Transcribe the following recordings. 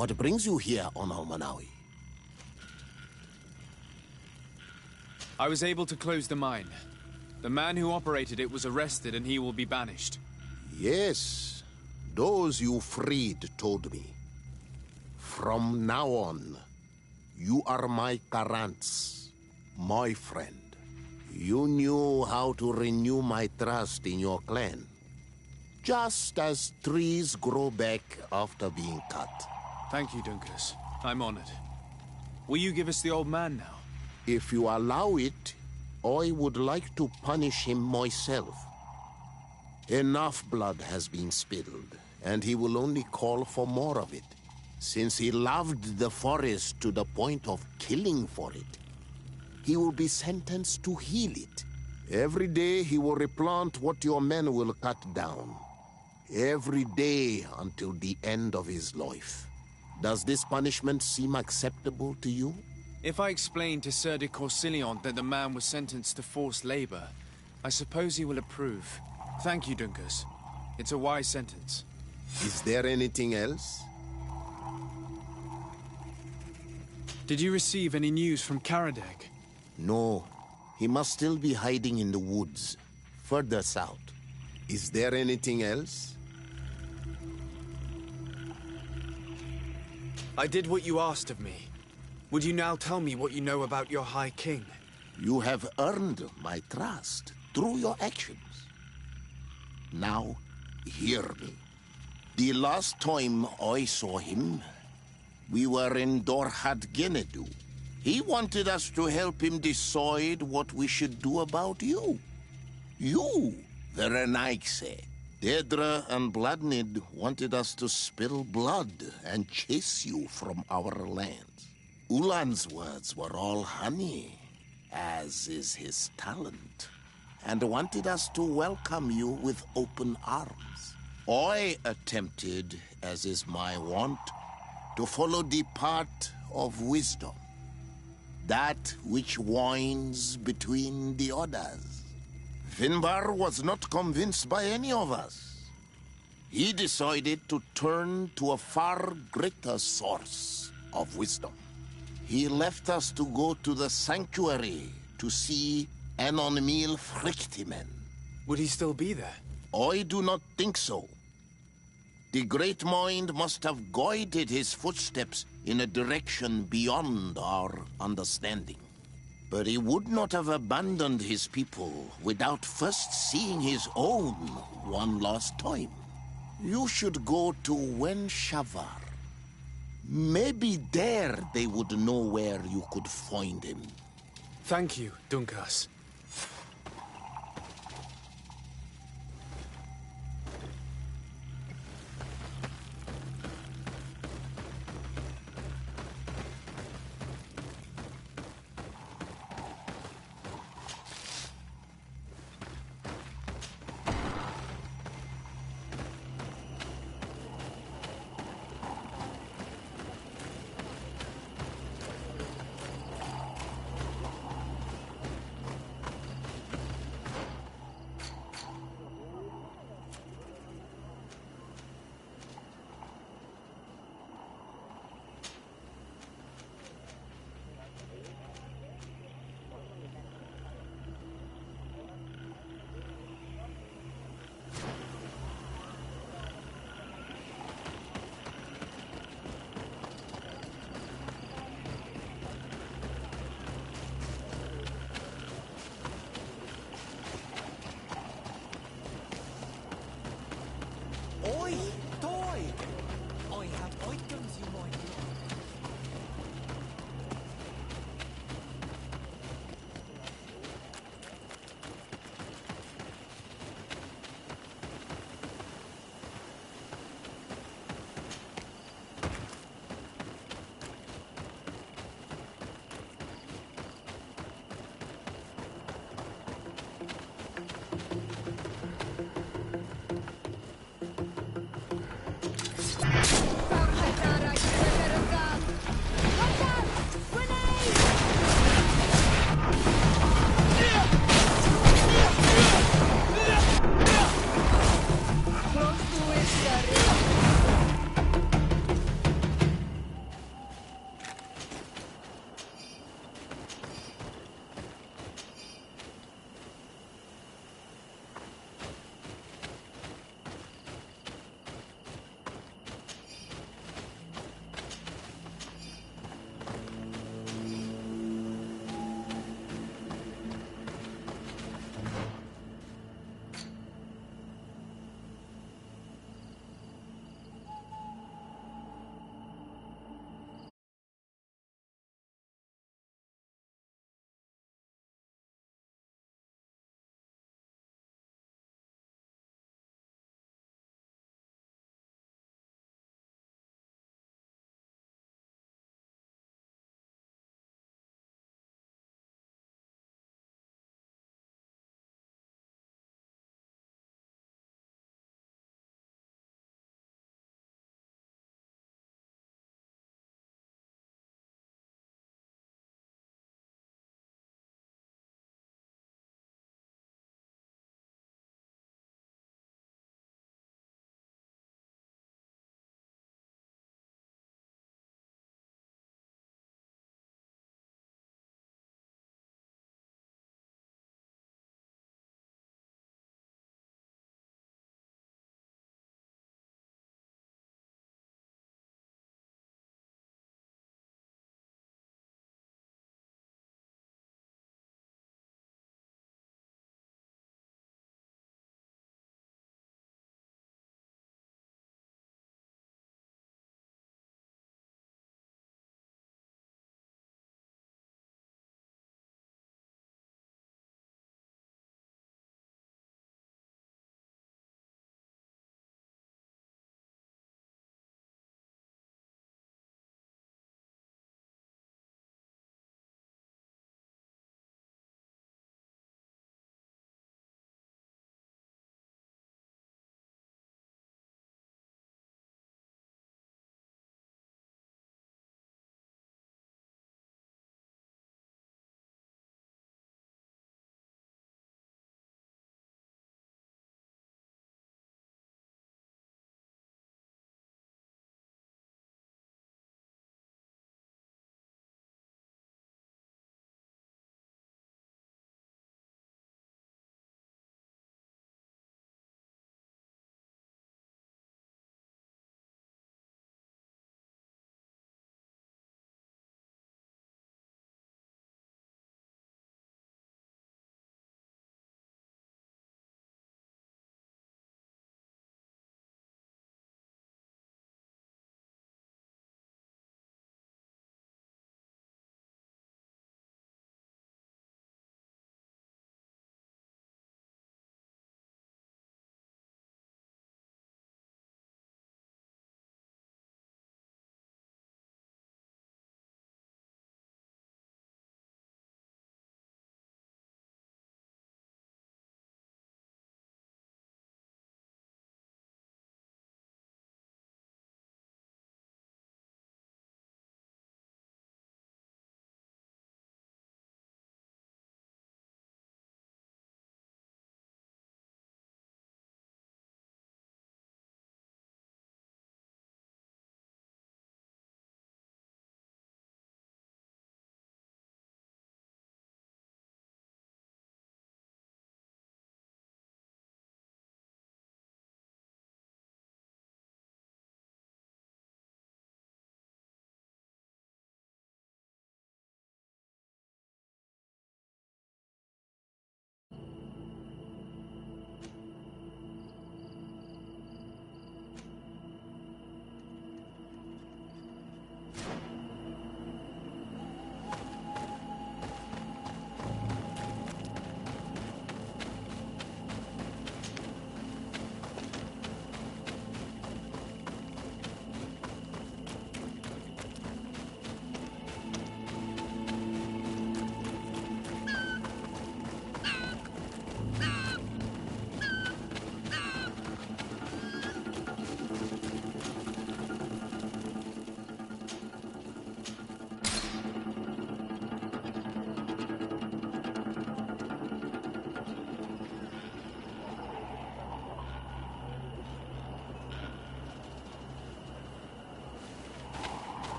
What brings you here on Almanawi? I was able to close the mine. The man who operated it was arrested and he will be banished. Yes, those you freed told me. From now on, you are my Karants, my friend. You knew how to renew my trust in your clan. Just as trees grow back after being cut. Thank you, Dunkus. I'm honored. Will you give us the old man now? If you allow it, I would like to punish him myself. Enough blood has been spilled, and he will only call for more of it, since he loved the forest to the point of killing for it. He will be sentenced to heal it. Every day he will replant what your men will cut down. Every day until the end of his life. Does this punishment seem acceptable to you? If I explain to Sir de Corsilion that the man was sentenced to forced labor, I suppose he will approve. Thank you, Dunkus. It's a wise sentence. Is there anything else? Did you receive any news from Karadeg? No. He must still be hiding in the woods, further south. Is there anything else? I did what you asked of me. Would you now tell me what you know about your High King? You have earned my trust through your actions. Now, hear me. The last time I saw him, we were in Dorhat Genedu. He wanted us to help him decide what we should do about you. You, Verenaikse. Dedra and Bladnid wanted us to spill blood and chase you from our lands. Ulan's words were all honey, as is his talent, and wanted us to welcome you with open arms. I attempted, as is my wont, to follow the path of wisdom, that which winds between the others. Finbar was not convinced by any of us. He decided to turn to a far greater source of wisdom. He left us to go to the sanctuary to see Anonmil Frictimen. Would he still be there? I do not think so. The Great Mind must have guided his footsteps in a direction beyond our understanding. But he would not have abandoned his people without first seeing his own one last time. You should go to Wenshavar. Maybe there they would know where you could find him. Thank you, Dunkas.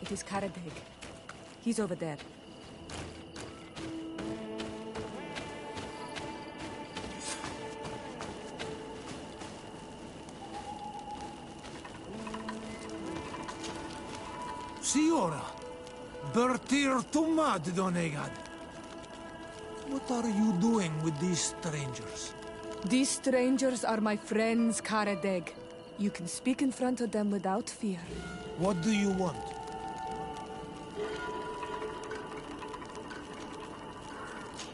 It is Karadeg. He's over there. Signora, Bertir Tumad Donegad. What are you doing with these strangers? These strangers are my friends, Karadeg. You can speak in front of them without fear. What do you want?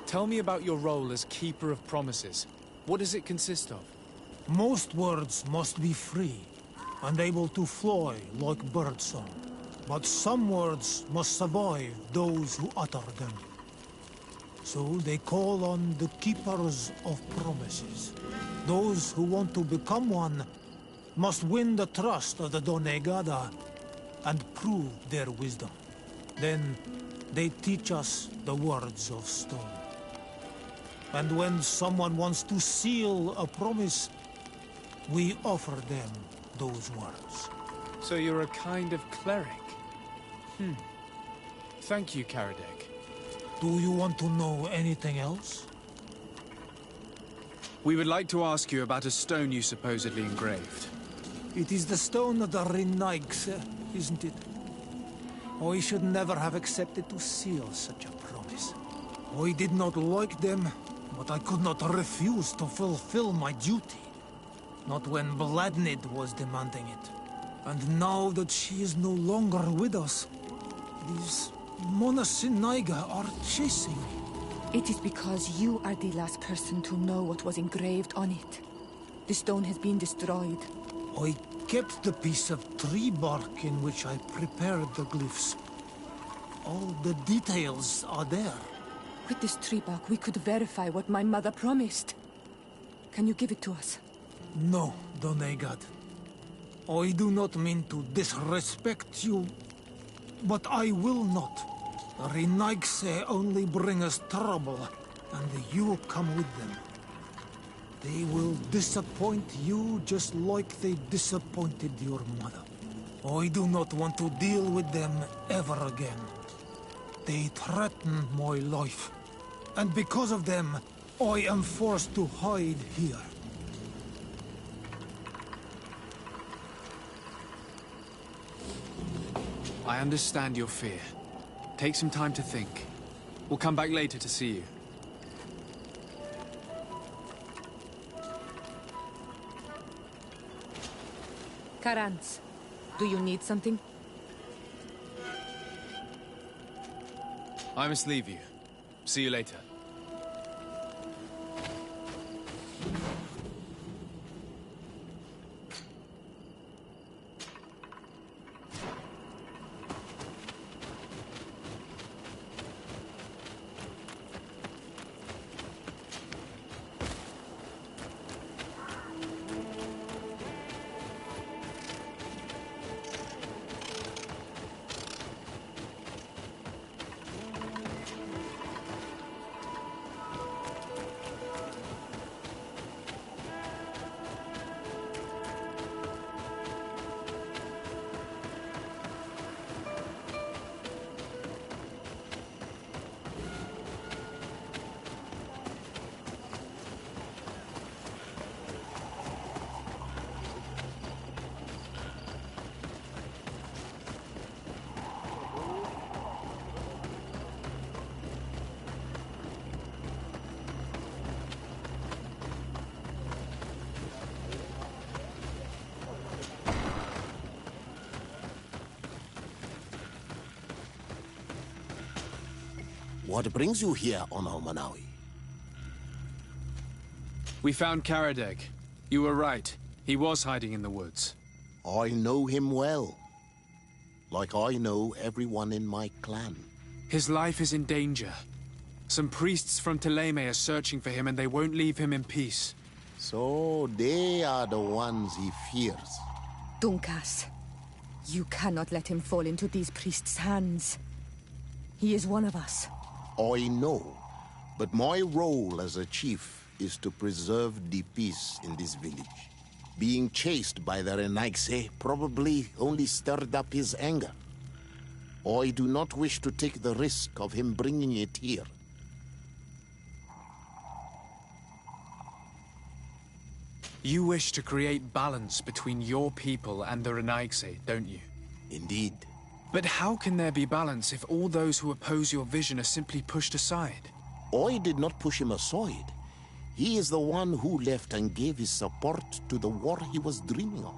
Tell me about your role as Keeper of Promises. What does it consist of? Most words must be free and able to fly like birdsong. But some words must survive those who utter them. So they call on the Keepers of Promises. Those who want to become one must win the trust of the Donegada and prove their wisdom. Then they teach us the words of stone. And when someone wants to seal a promise, we offer them those words. So you're a kind of cleric? Thank you, Karadeg. Do you want to know anything else? We would like to ask you about a stone you supposedly engraved. It is the stone of the Renaigse, isn't it? I should never have accepted to seal such a promise. I did not like them, but I could not refuse to fulfill my duty. Not when Bladnid was demanding it. And now that she is no longer with us, these Monasinaiga are chasing me. It is because you are the last person to know what was engraved on it. The stone has been destroyed. I kept the piece of tree bark in which I prepared the glyphs. All the details are there. With this tree bark, we could verify what my mother promised. Can you give it to us? No, Donegad. I do not mean to disrespect you, but I will not. The Renaigse only bring us trouble, and you come with them. They will disappoint you just like they disappointed your mother. I do not want to deal with them ever again. They threaten my life, and because of them, I am forced to hide here. I understand your fear. Take some time to think. We'll come back later to see you. Karans, do you need something? I must leave you. See you later. What brings you here on Manawi? We found Karadeg. You were right. He was hiding in the woods. I know him well. Like I know everyone in my clan. His life is in danger. Some priests from Teleme are searching for him and they won't leave him in peace. So they are the ones he fears. Dunkas, you cannot let him fall into these priests' hands. He is one of us. I know, but my role as a chief is to preserve the peace in this village. Being chased by the Renaigse probably only stirred up his anger. I do not wish to take the risk of him bringing it here. You wish to create balance between your people and the Renaigse, don't you? Indeed. But how can there be balance if all those who oppose your vision are simply pushed aside? I did not push him aside. He is the one who left and gave his support to the war he was dreaming of.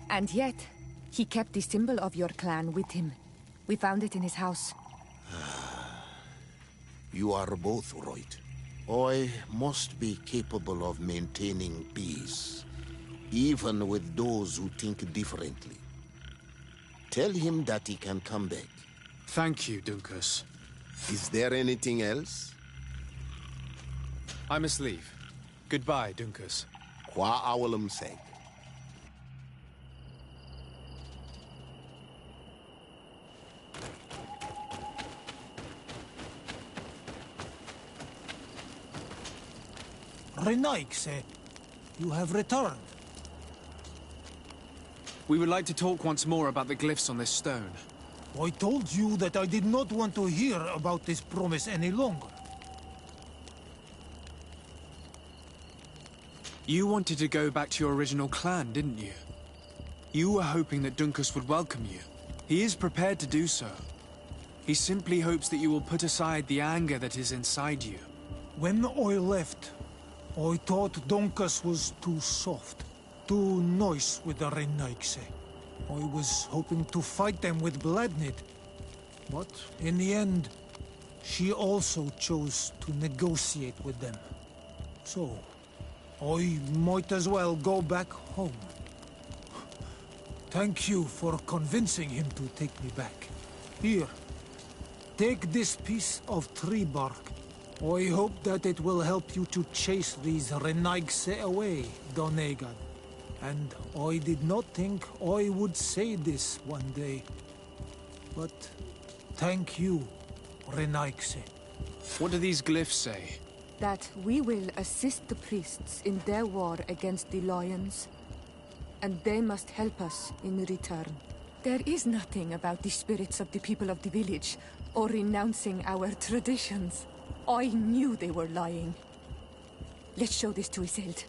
And yet, he kept the symbol of your clan with him. We found it in his house. You are both right. I must be capable of maintaining peace, even with those who think differently. Tell him that he can come back. Thank you, Dunkus. Is there anything else? I must leave. Goodbye, Dunkus. Qua awalum seg. Renaigse, you have returned. We would like to talk once more about the glyphs on this stone. I told you that I did not want to hear about this promise any longer. You wanted to go back to your original clan, didn't you? You were hoping that Dunkus would welcome you. He is prepared to do so. He simply hopes that you will put aside the anger that is inside you. When I left, I thought Dunkus was too soft, too nice with the Renaigse. I was hoping to fight them with Bladnid, but in the end, she also chose to negotiate with them. So, I might as well go back home. Thank you for convincing him to take me back. Here, take this piece of tree bark. I hope that it will help you to chase these Renaigse away, Donegan. And I did not think I would say this one day. But thank you, Renaigse. What do these glyphs say? That we will assist the priests in their war against the lions, and they must help us in return. There is nothing about the spirits of the people of the village, or renouncing our traditions. I knew they were lying. Let's show this to Isilde.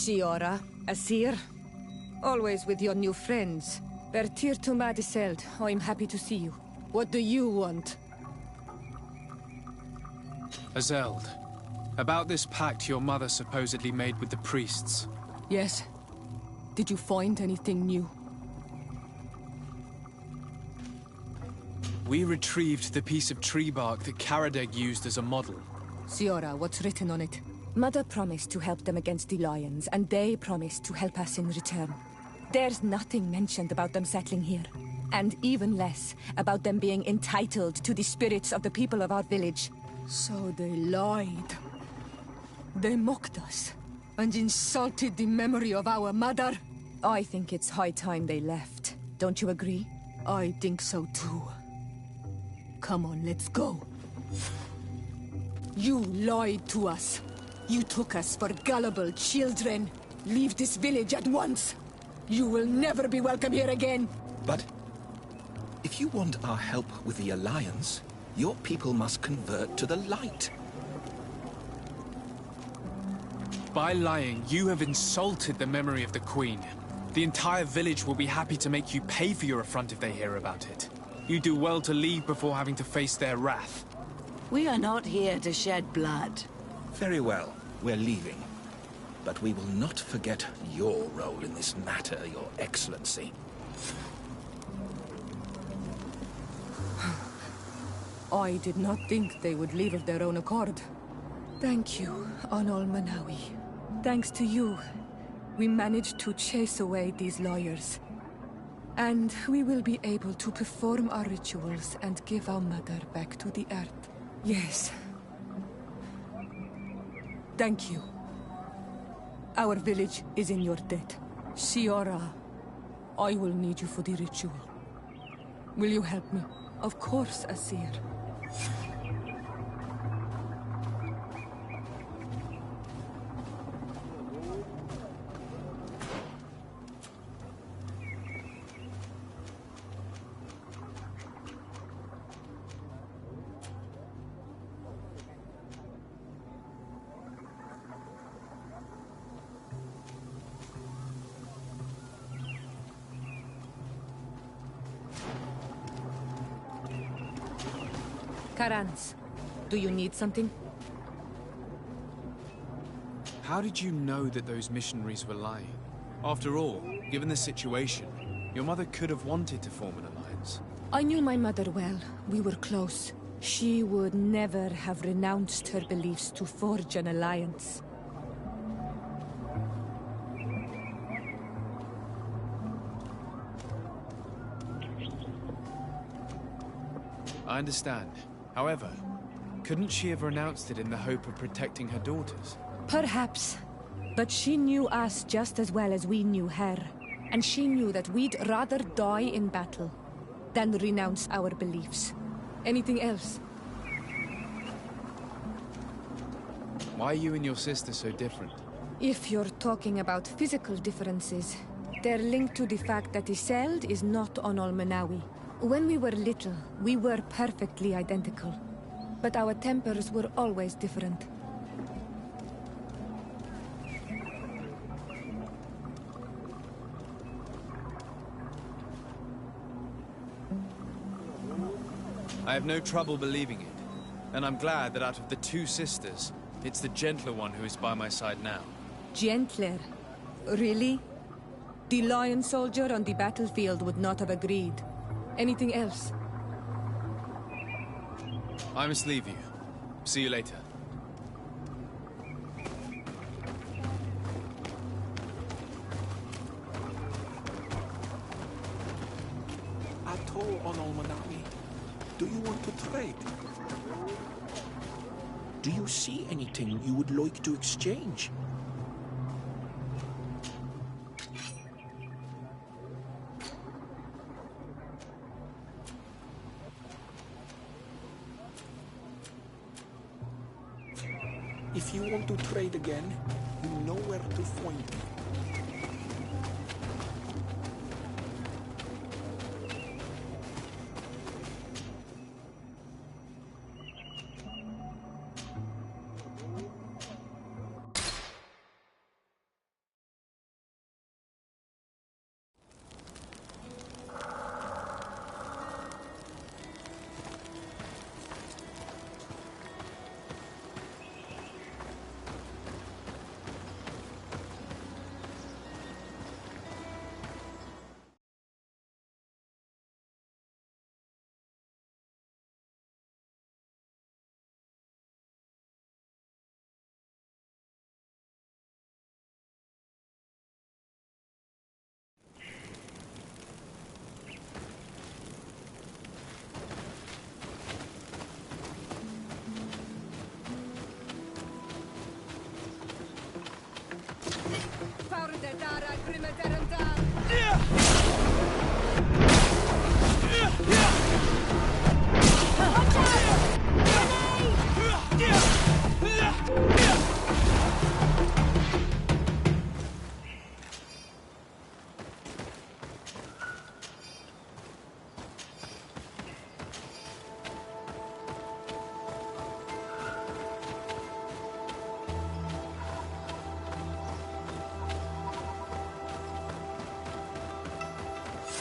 Shiora, Asir, always with your new friends. Bertir to Madiseld, I'm happy to see you. What do you want? Azeld, about this pact your mother supposedly made with the priests. Yes. Did you find anything new? We retrieved the piece of tree bark that Karadeg used as a model. Shiora, what's written on it? Mother promised to help them against the lions, and they promised to help us in return. There's nothing mentioned about them settling here. And even less about them being entitled to the spirits of the people of our village. So they lied. They mocked us, and insulted the memory of our mother. I think it's high time they left. Don't you agree? I think so too. Come on, let's go. You lied to us. You took us for gullible children. Leave this village at once. You will never be welcome here again. But if you want our help with the Alliance, your people must convert to the light. By lying, you have insulted the memory of the Queen. The entire village will be happy to make you pay for your affront if they hear about it. You do well to leave before having to face their wrath. We are not here to shed blood. Very well, we're leaving. But we will not forget your role in this matter, Your Excellency. I did not think they would leave of their own accord. Thank you, Anol Manawi. Thanks to you, we managed to chase away these lawyers. And we will be able to perform our rituals and give our mother back to the earth. Yes. Thank you. Our village is in your debt. Siora, I will need you for the ritual. Will you help me? Of course, Asir. Karans, do you need something? How did you know that those missionaries were lying? After all, given the situation, your mother could have wanted to form an alliance. I knew my mother well. We were close. She would never have renounced her beliefs to forge an alliance. I understand. However, couldn't she have renounced it in the hope of protecting her daughters? Perhaps. But she knew us just as well as we knew her. And she knew that we'd rather die in battle than renounce our beliefs. Anything else? Why are you and your sister so different? If you're talking about physical differences, they're linked to the fact that Iseld is not on Olmenawi. When we were little, we were perfectly identical. But our tempers were always different. I have no trouble believing it. And I'm glad that out of the two sisters, it's the gentler one who is by my side now. Gentler? Really? The lion soldier on the battlefield would not have agreed. Anything else? I must leave you. See you later. Atoll on Olmenawi. Do you want to trade? Do you see anything you would like to exchange? If you want to trade again, you know where to find me.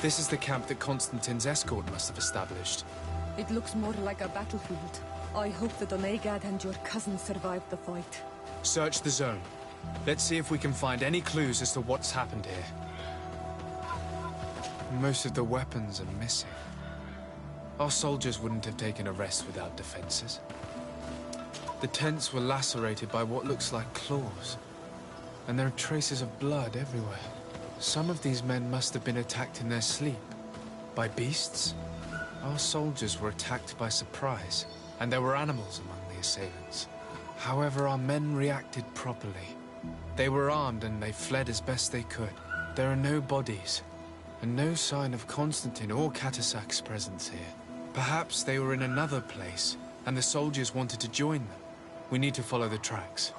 This is the camp that Constantine's escort must have established. It looks more like a battlefield. I hope that Onegad and your cousin survived the fight. Search the zone. Let's see if we can find any clues as to what's happened here. Most of the weapons are missing. Our soldiers wouldn't have taken a rest without defenses. The tents were lacerated by what looks like claws, and there are traces of blood everywhere. Some of these men must have been attacked in their sleep. By beasts? Our soldiers were attacked by surprise, and there were animals among the assailants. However, our men reacted properly. They were armed and they fled as best they could. There are no bodies, and no sign of Constantine or Katasak's presence here. Perhaps they were in another place, and the soldiers wanted to join them. We need to follow the tracks.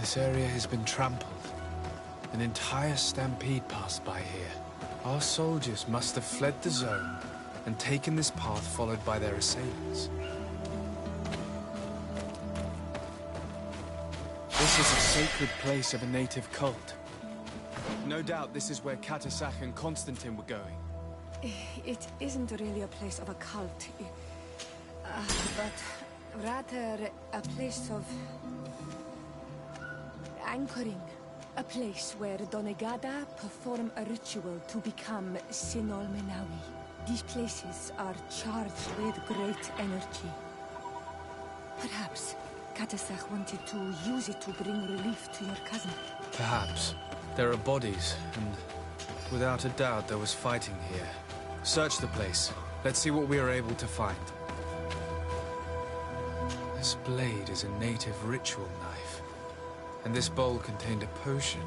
This area has been trampled. An entire stampede passed by here. Our soldiers must have fled the zone and taken this path followed by their assailants. This is a sacred place of a native cult. No doubt this is where Katasak and Constantine were going. It isn't really a place of a cult, but rather a place of anchoring. A place where Donegada perform a ritual to become Sinol Menawi. These places are charged with great energy. Perhaps Katasak wanted to use it to bring relief to your cousin. Perhaps. There are bodies, and without a doubt there was fighting here. Search the place. Let's see what we are able to find. This blade is a native ritual knife, and this bowl contained a potion.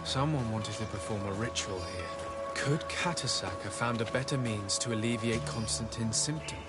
Someone wanted to perform a ritual here. Could Katasak have found a better means to alleviate Constantine's symptoms?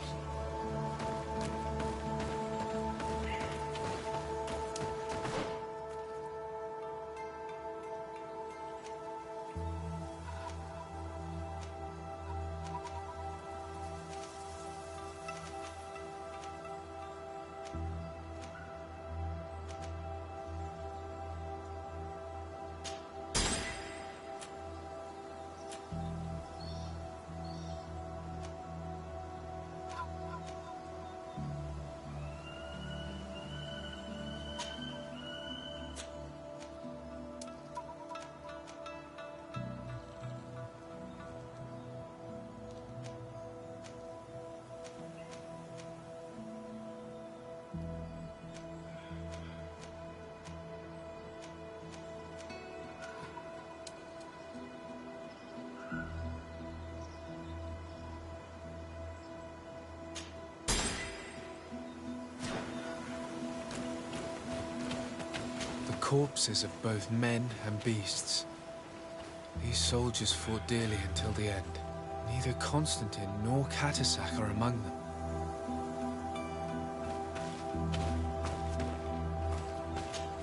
Corpses of both men and beasts. These soldiers fought dearly until the end. Neither Constantine nor Katasak are among them.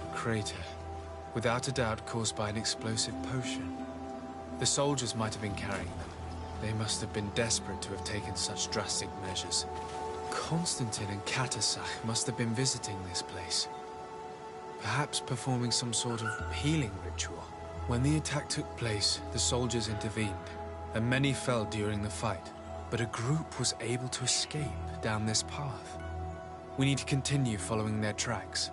A crater, without a doubt caused by an explosive potion. The soldiers might have been carrying them. They must have been desperate to have taken such drastic measures. Constantine and Katasak must have been visiting this place. Perhaps performing some sort of healing ritual. When the attack took place, the soldiers intervened, and many fell during the fight. But a group was able to escape down this path. We need to continue following their tracks.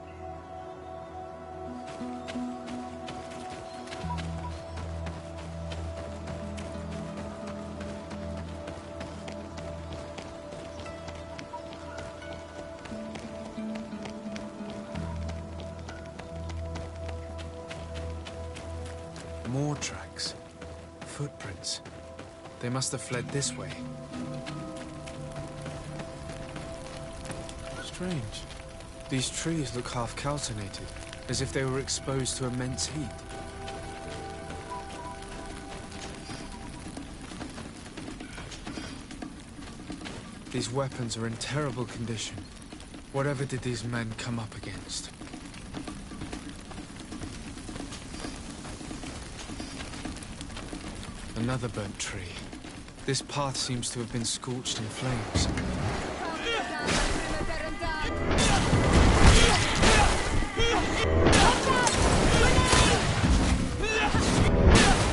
More tracks. Footprints. They must have fled this way. Strange. These trees look half calcinated, as if they were exposed to immense heat. These weapons are in terrible condition. Whatever did these men come up against? Another burnt tree. This path seems to have been scorched in flames.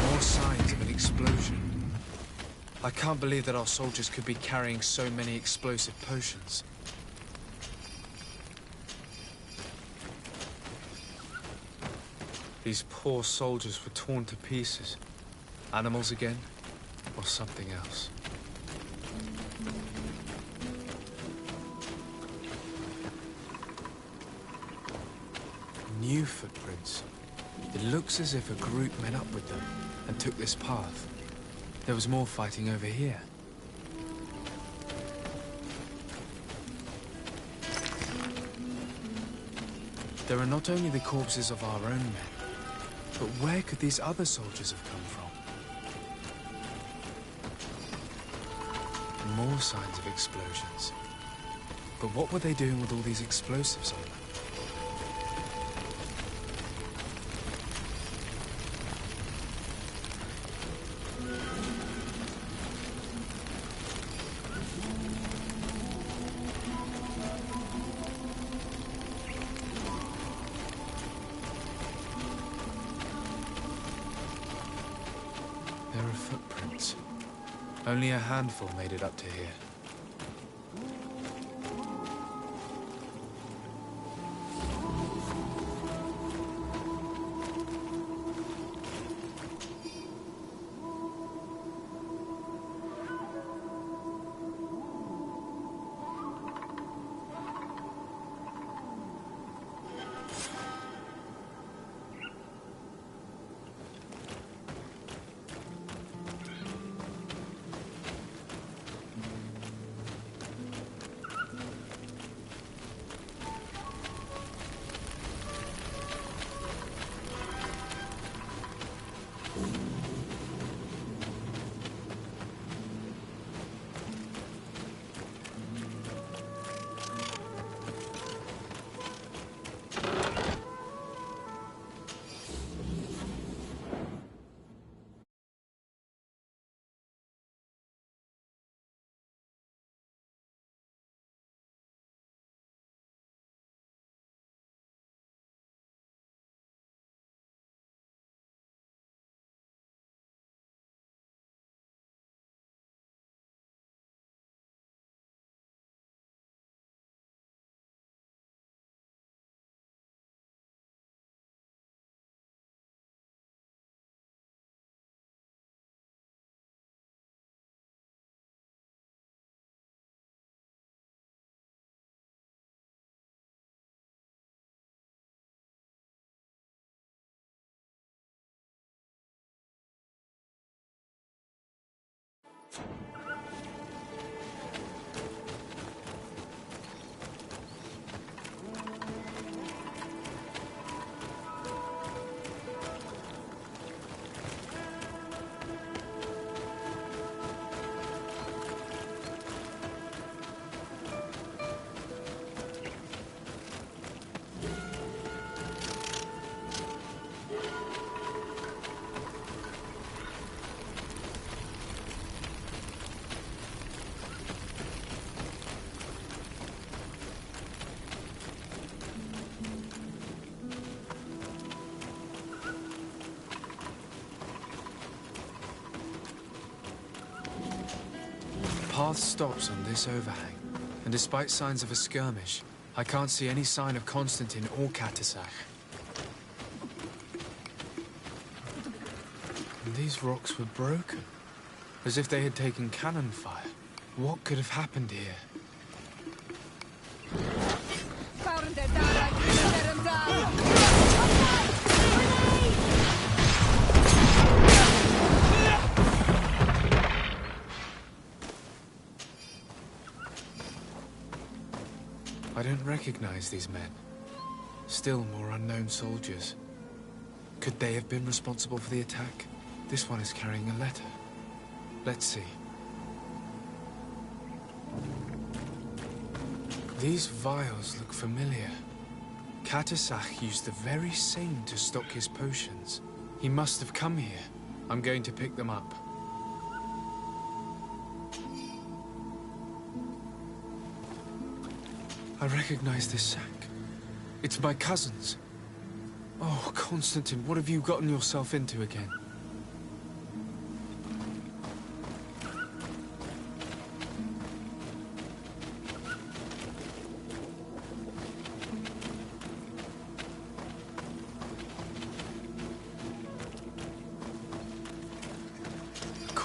More signs of an explosion. can't believe that our soldiers could be carrying so many explosive potions. These poor soldiers were torn to pieces. Animals again, or something else. New footprints. It looks as if a group met up with them and took this path. There was more fighting over here. There are not only the corpses of our own men, but where could these other soldiers have come from? More signs of explosions. But what were they doing with all these explosives on them? There are footprints. Only a handful made it up to here. Path stops on this overhang, and despite signs of a skirmish, I can't see any sign of Constantine or Katasak. And these rocks were broken, as if they had taken cannon fire. What could have happened here? I don't recognize these men. Still more unknown soldiers. Could they have been responsible for the attack? This one is carrying a letter. Let's see. These vials look familiar. Katasak used the very same to stock his potions. He must have come here. I'm going to pick them up. I recognize this sack. It's my cousin's. Oh, Constantine, what have you gotten yourself into again?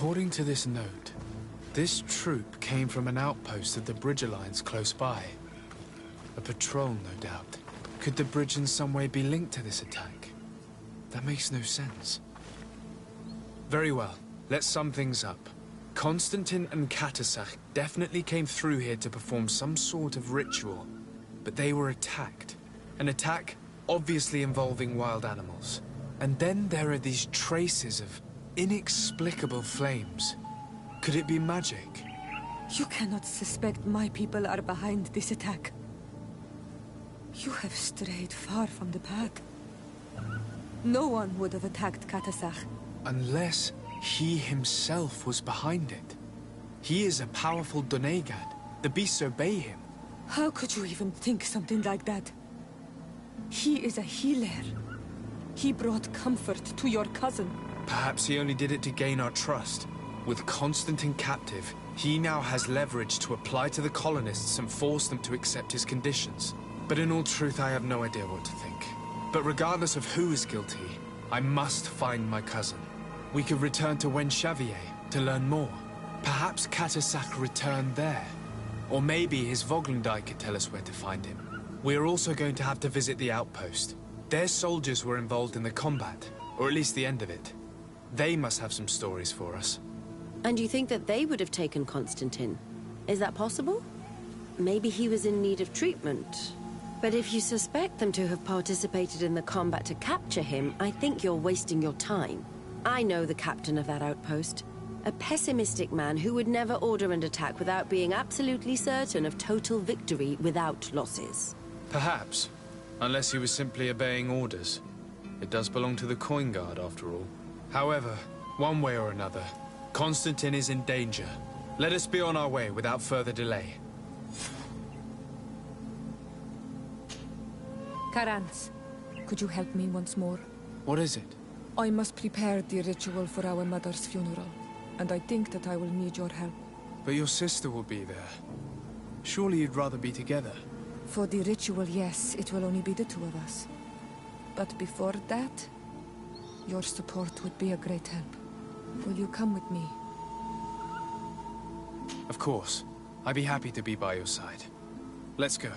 According to this note, this troop came from an outpost of the Bridge Alliance close by. A patrol, no doubt. Could the bridge in some way be linked to this attack? That makes no sense. Very well, let's sum things up. Constantine and Katasach definitely came through here to perform some sort of ritual, but they were attacked. An attack obviously involving wild animals. And then there are these traces of inexplicable flames. Could it be magic? You cannot suspect my people are behind this attack. You have strayed far from the path. No one would have attacked Katasach. Unless he himself was behind it. He is a powerful Donegad. The beasts obey him. How could you even think something like that? He is a healer. He brought comfort to your cousin. Perhaps he only did it to gain our trust. With Constantine captive, he now has leverage to apply to the colonists and force them to accept his conditions. But in all truth, I have no idea what to think. But regardless of who is guilty, I must find my cousin. We could return to Wen Xavier to learn more. Perhaps Katasach returned there. Or maybe his Voglendai could tell us where to find him. We are also going to have to visit the outpost. Their soldiers were involved in the combat, or at least the end of it. They must have some stories for us. And you think that they would have taken Constantine? Is that possible? Maybe he was in need of treatment. But if you suspect them to have participated in the combat to capture him, I think you're wasting your time. I know the captain of that outpost. A pessimistic man who would never order an attack without being absolutely certain of total victory without losses. Perhaps. Unless he was simply obeying orders. It does belong to the Coin Guard, after all. However, one way or another, Constantine is in danger. Let us be on our way without further delay. Karans, could you help me once more? What is it? I must prepare the ritual for our mother's funeral, and I think that I will need your help. But your sister will be there. Surely you'd rather be together. For the ritual, yes, it will only be the two of us. But before that, your support would be a great help. Will you come with me? Of course. I'd be happy to be by your side. Let's go.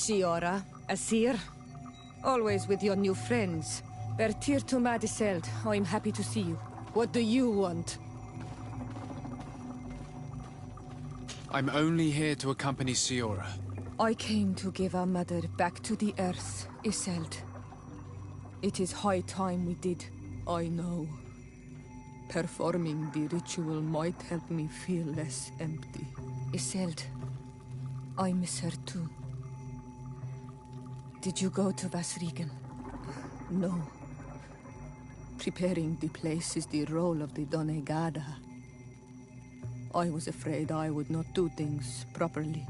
Siora, Asir. Always with your new friends. Bertir to Madiseld, I'm happy to see you. What do you want? I'm only here to accompany Siora. I came to give our mother back to the earth, Iselt. It is high time we did, I know. Performing the ritual might help me feel less empty. Iselt, I miss her too. Did you go to Vasrigan? No. Preparing the place is the role of the Donegada. I was afraid I would not do things properly.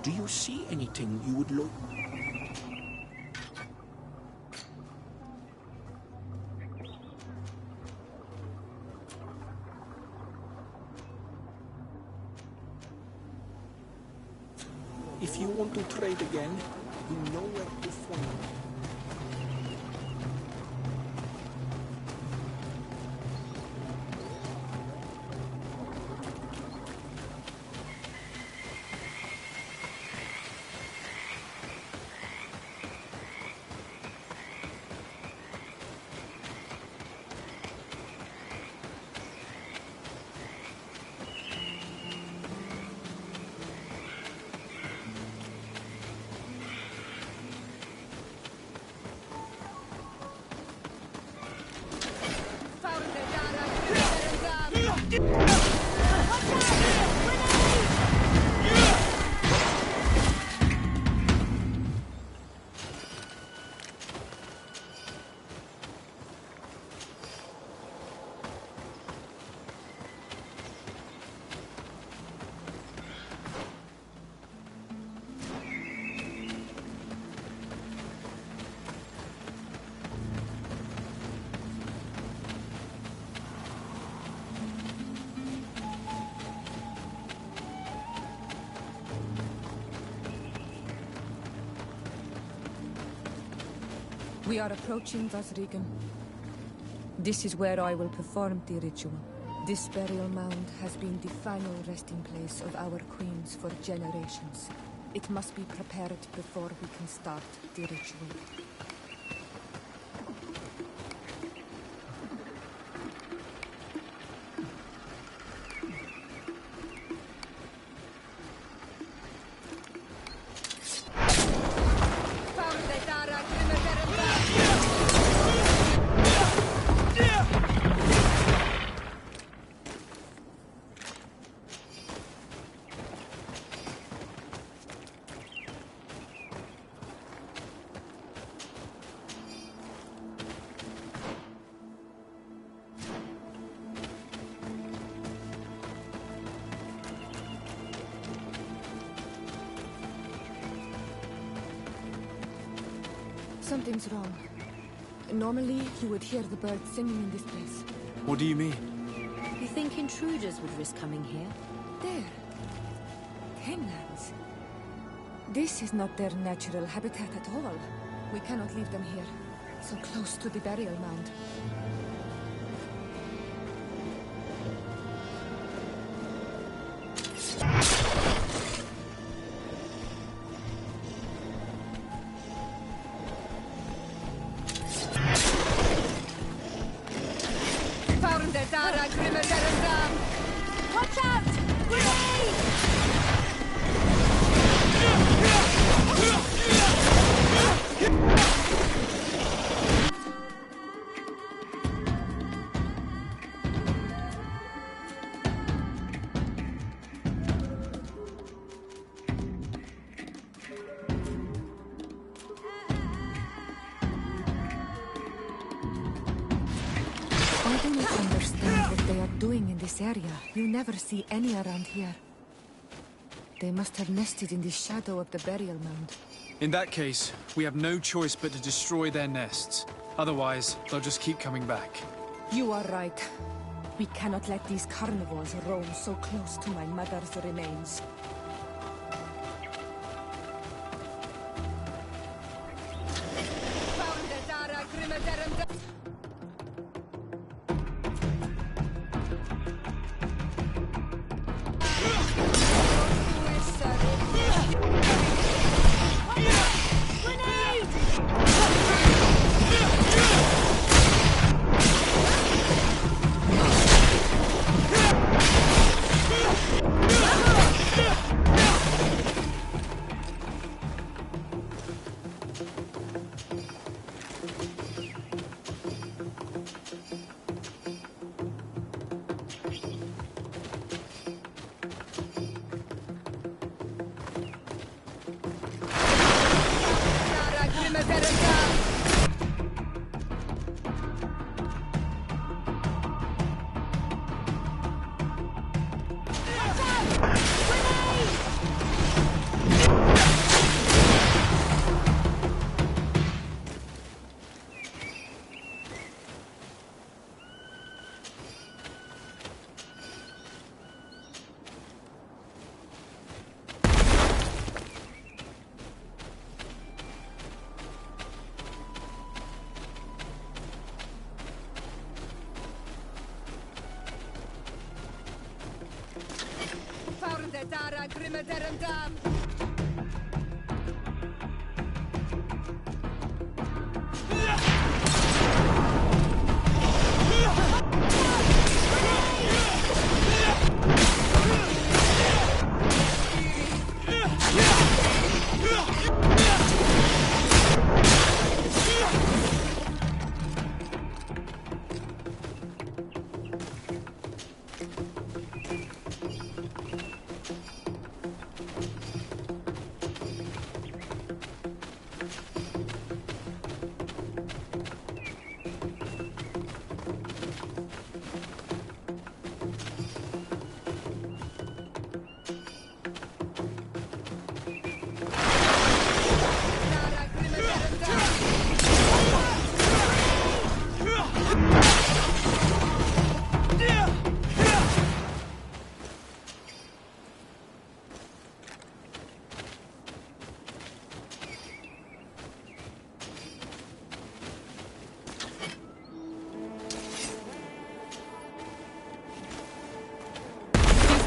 Do you see anything you would look? If you want to trade again, you know where to find me. We are approaching Vasrigan. This is where I will perform the ritual. This burial mound has been the final resting place of our queens for generations. It must be prepared before we can start the ritual. Something's wrong. Normally, you would hear the birds singing in this place. What do you mean? You think intruders would risk coming here? There. Hanglands. This is not their natural habitat at all. We cannot leave them here, so close to the burial mound. doing in this area. You never see any around here. They must have nested in the shadow of the burial mound. In that case, we have no choice but to destroy their nests. Otherwise, they'll just keep coming back. You are right. We cannot let these carnivores roam so close to my mother's remains.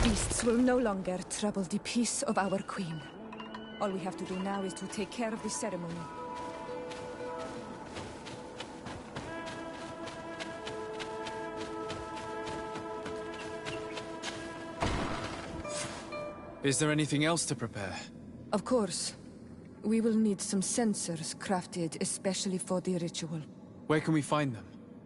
Beasts will no longer trouble the peace of our queen. All we have to do now is to take care of the ceremony. Is there anything else to prepare? Of course. We will need some sensors crafted especially for the ritual. Where can we find them?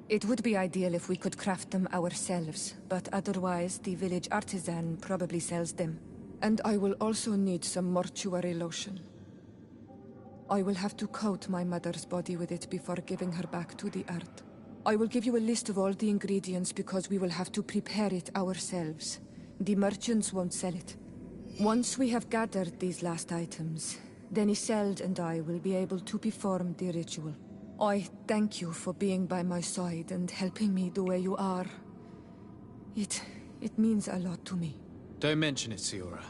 It would be ideal if we could craft them ourselves, but otherwise the village artisan probably sells them. And I will also need some mortuary lotion. I will have to coat my mother's body with it before giving her back to the earth. I will give you a list of all the ingredients because we will have to prepare it ourselves. The merchants won't sell it. Once we have gathered these last items, then Iseld and I will be able to perform the ritual. I thank you for being by my side and helping me the way you are. It means a lot to me. Don't mention it, Siora.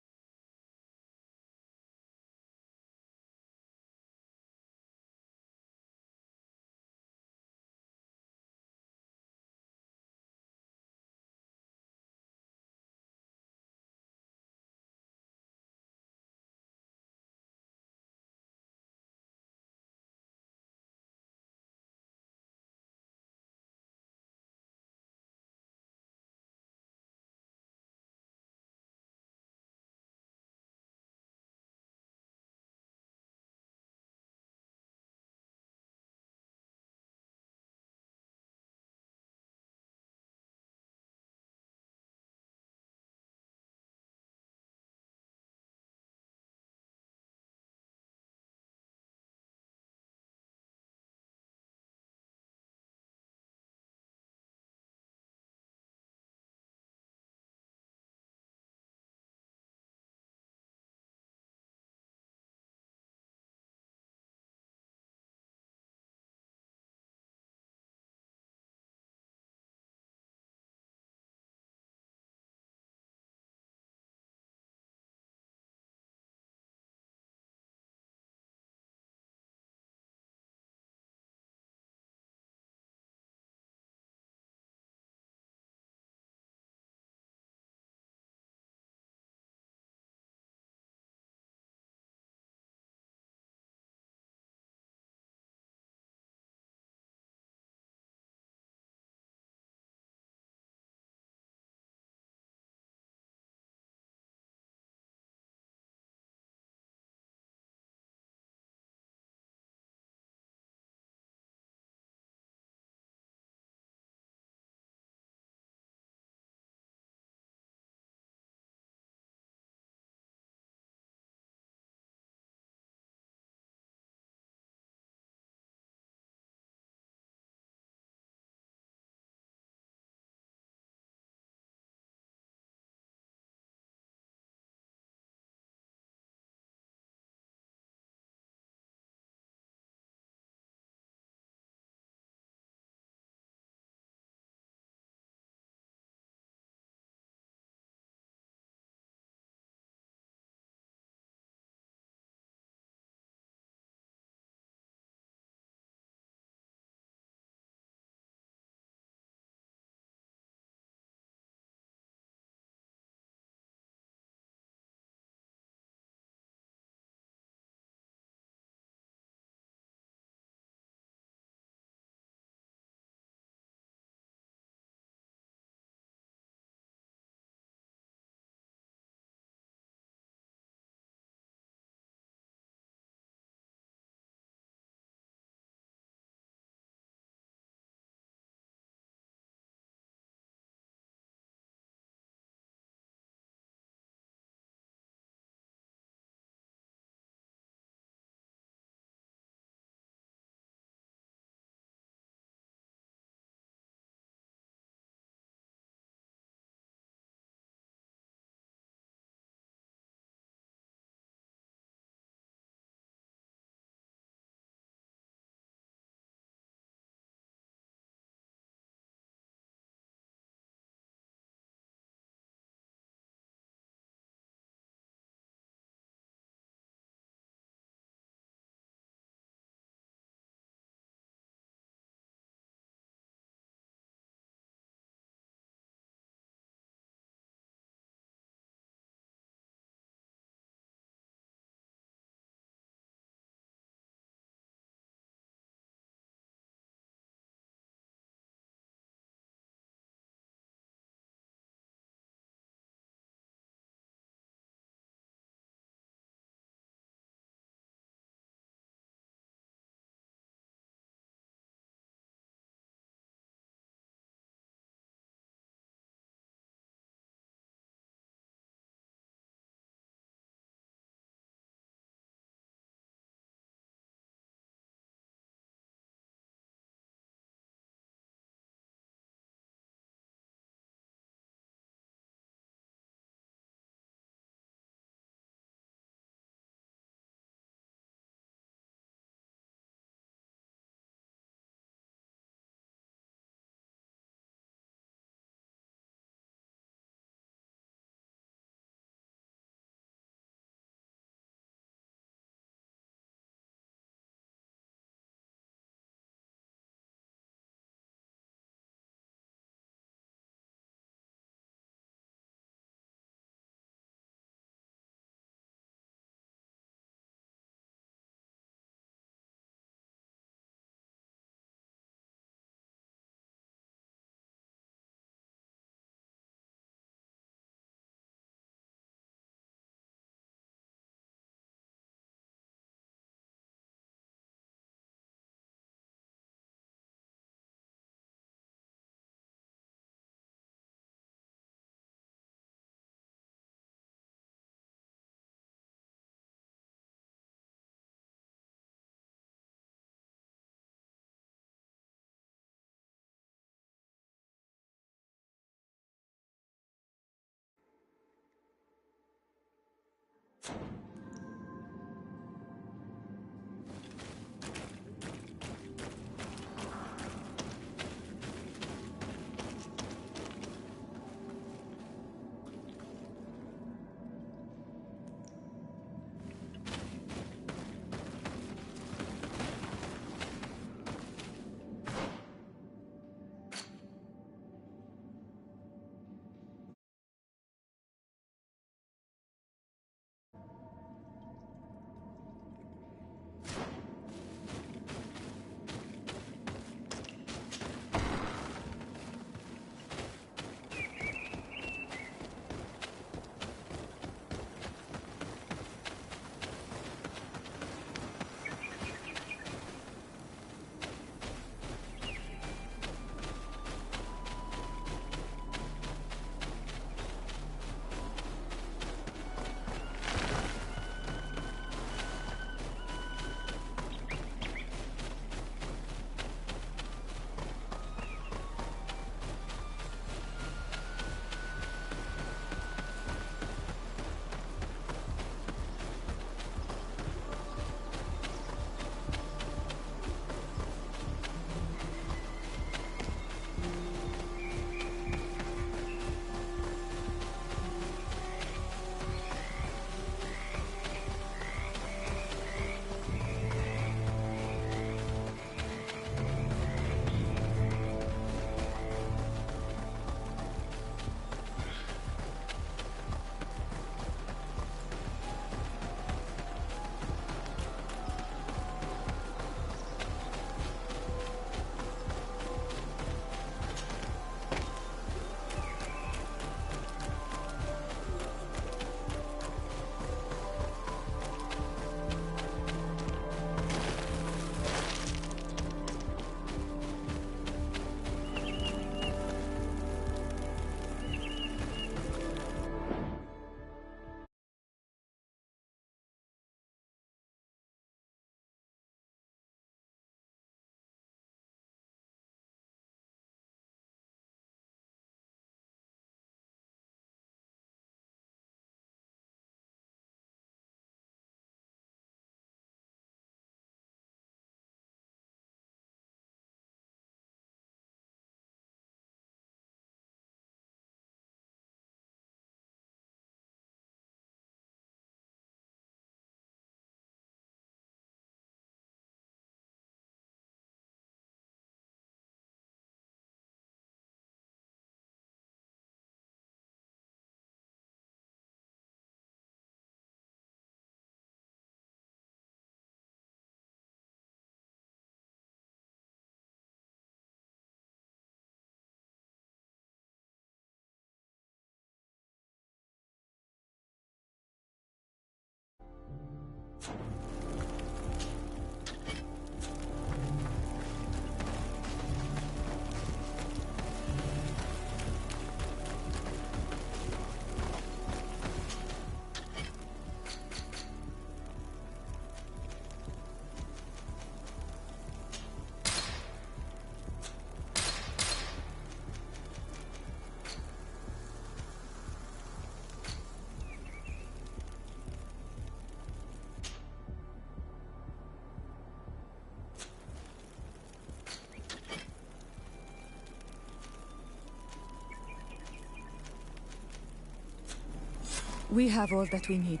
We have all that we need.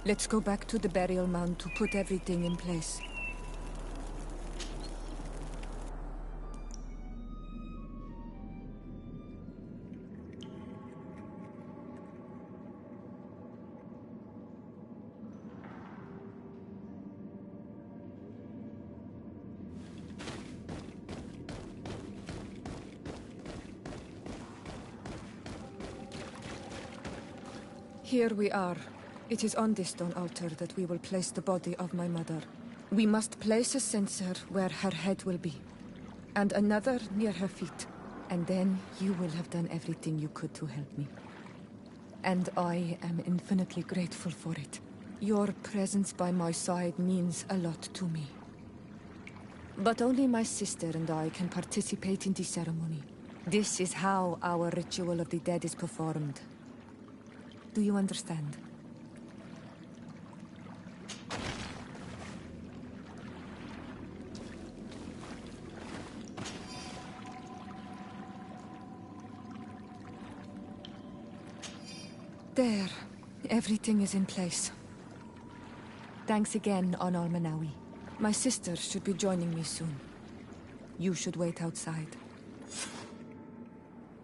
Let's go back to the burial mound to put everything in place. Here we are. It is on this stone altar that we will place the body of my mother. We must place a censer where her head will be, and another near her feet. And then you will have done everything you could to help me. And I am infinitely grateful for it. Your presence by my side means a lot to me. But only my sister and I can participate in the ceremony. This is how our ritual of the dead is performed. Do you understand? There. Everything is in place. Thanks again, Onal Manawi. My sister should be joining me soon. You should wait outside.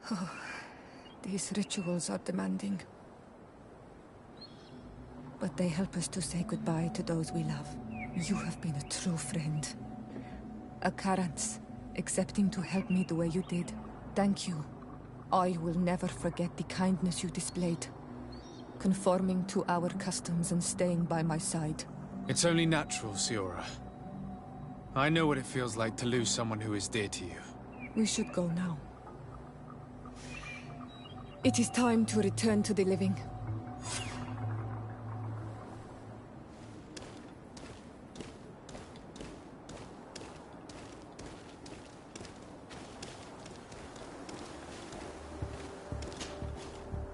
Oh, these rituals are demanding. But they help us to say goodbye to those we love. You have been a true friend. A Karans, accepting to help me the way you did. Thank you. I will never forget the kindness you displayed. Conforming to our customs and staying by my side. It's only natural, Siora. I know what it feels like to lose someone who is dear to you. We should go now. It is time to return to the living.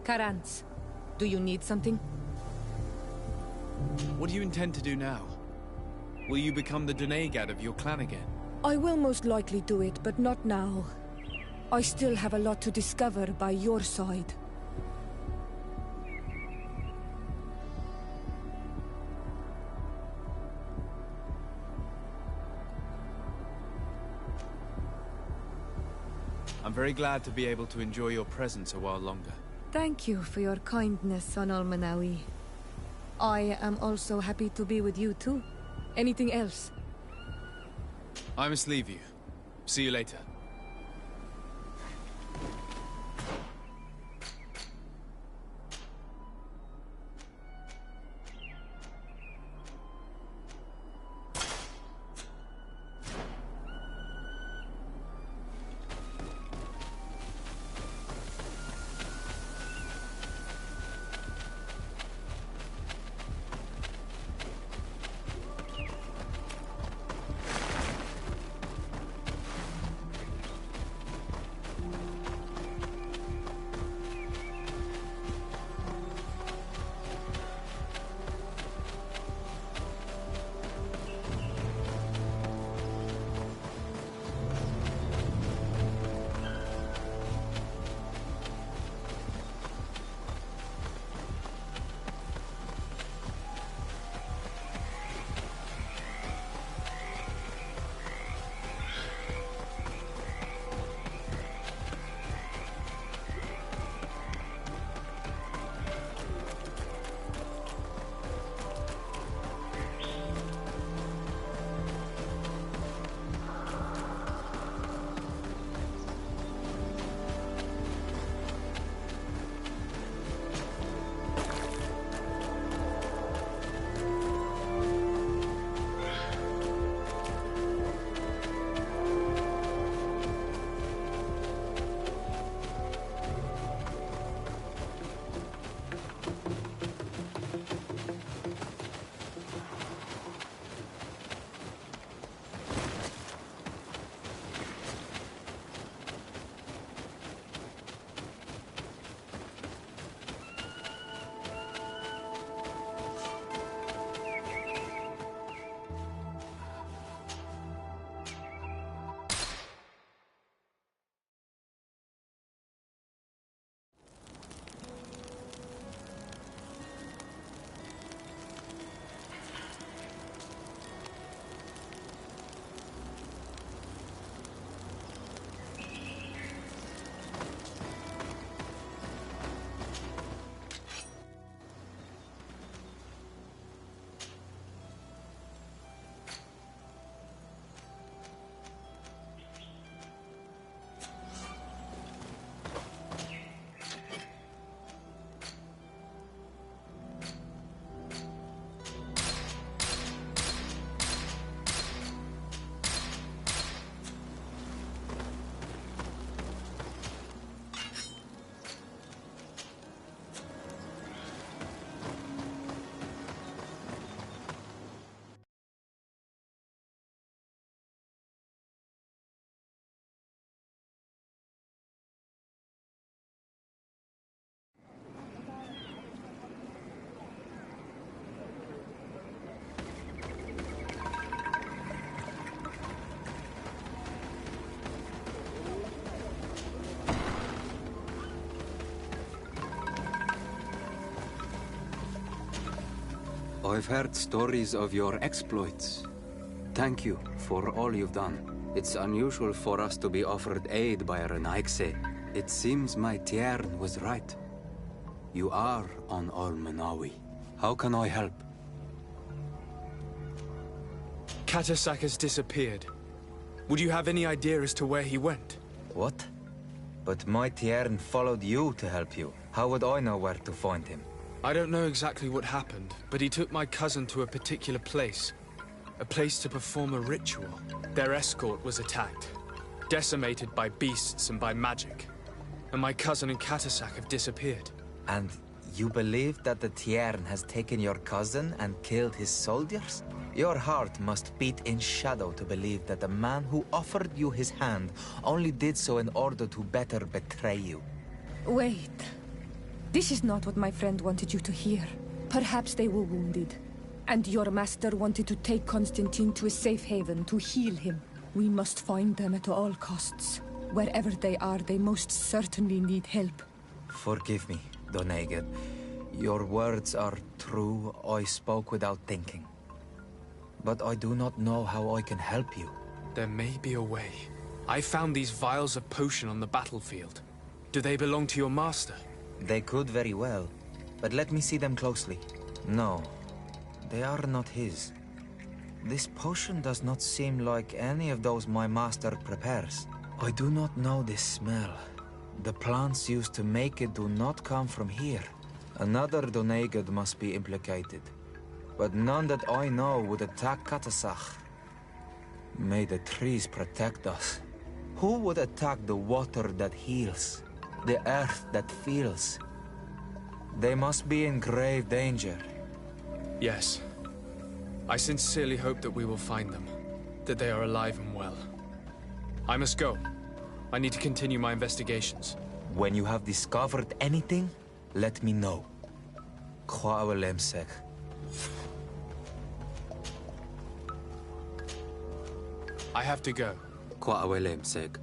Karans, do you need something? What do you intend to do now? Will you become the Donegad of your clan again? I will most likely do it, but not now. I still have a lot to discover by your side. I'm very glad to be able to enjoy your presence a while longer. Thank you for your kindness, Onal Manawi. I am also happy to be with you too. Anything else? I must leave you. See you later. I've heard stories of your exploits. Thank you for all you've done. It's unusual for us to be offered aid by a Renaigse. It seems my Tiern was right. You are on Olmenawi. How can I help? Katasak has disappeared. Would you have any idea as to where he went? What? But my Tiern followed you to help you. How would I know where to find him? I don't know exactly what happened, but he took my cousin to a particular place. A place to perform a ritual. Their escort was attacked, decimated by beasts and by magic. And my cousin and Katasak have disappeared. And you believe that the Tiern has taken your cousin and killed his soldiers? Your heart must beat in shadow to believe that the man who offered you his hand only did so in order to better betray you. Wait. This is not what my friend wanted you to hear. Perhaps they were wounded, and your master wanted to take Constantine to a safe haven to heal him. We must find them at all costs. Wherever they are, they most certainly need help. Forgive me, Doneged. Your words are true. I spoke without thinking. But I do not know how I can help you. There may be a way. I found these vials of potion on the battlefield. Do they belong to your master? They could very well, but let me see them closely. No, they are not his. This potion does not seem like any of those my master prepares. I do not know this smell. The plants used to make it do not come from here. Another Doneged must be implicated, but none that I know would attack Katasach. May the trees protect us. Who would attack the water that heals? The earth that feels? They must be in grave danger. Yes. I sincerely hope that we will find them. That they are alive and well. I must go. I need to continue my investigations. When you have discovered anything, let me know. Kwawelemsek. I have to go. Kwawelemsek.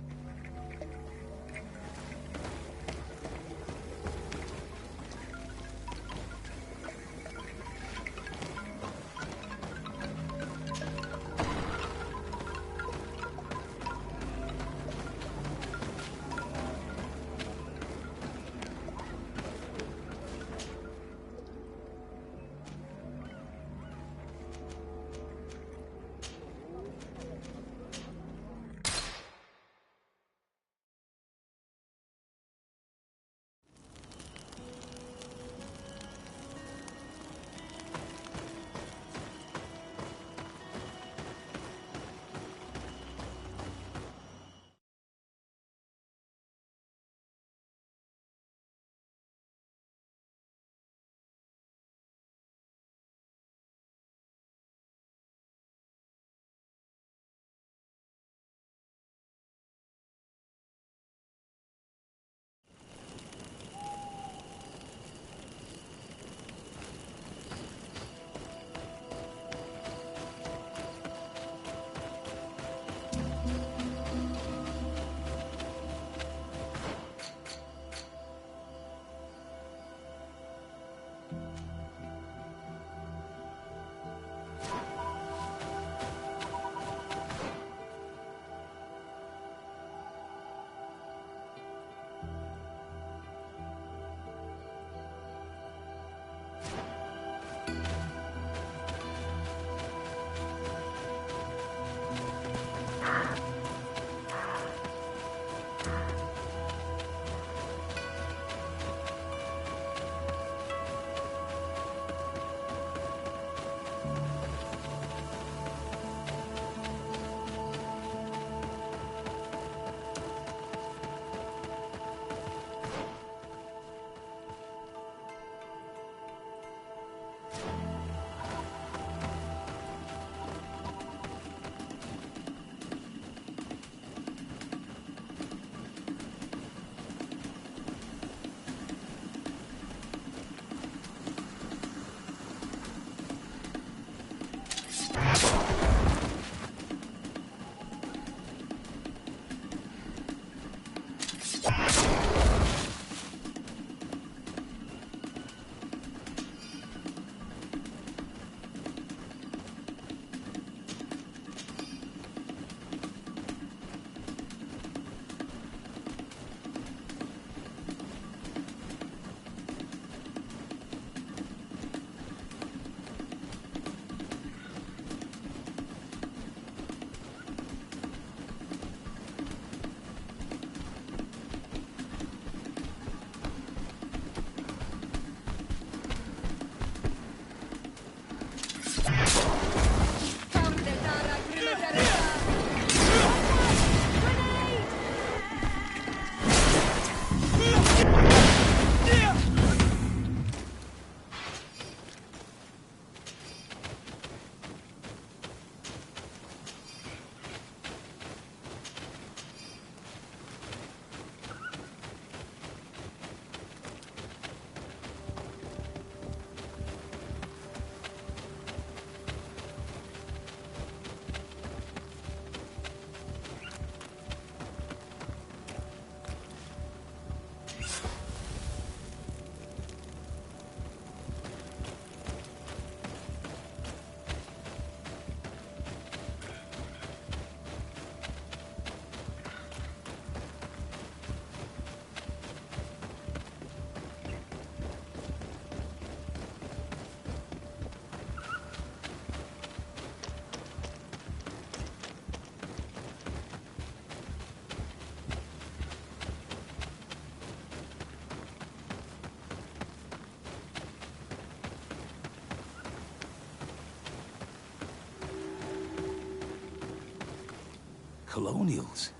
colonials.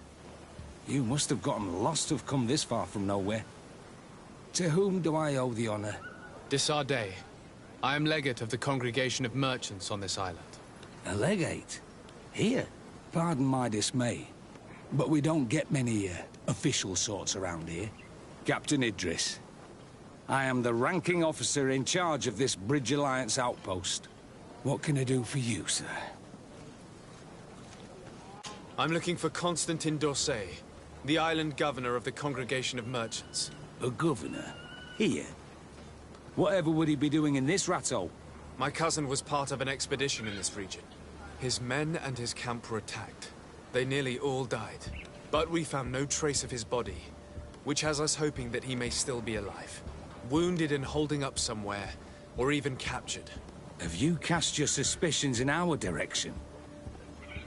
You must have gotten lost to have come this far from nowhere. To whom do I owe the honor? Desardet. I am legate of the Congregation of Merchants on this island. A legate? Here? Pardon my dismay, but we don't get many official sorts around here. Captain Idris. I am the ranking officer in charge of this Bridge Alliance outpost. What can I do for you, sir? I'm looking for Constantin d'Orsay, the island governor of the Congregation of Merchants. A governor? Here? Whatever would he be doing in this rattle? My cousin was part of an expedition in this region. His men and his camp were attacked. They nearly all died. But we found no trace of his body, which has us hoping that he may still be alive. Wounded and holding up somewhere, or even captured. Have you cast your suspicions in our direction?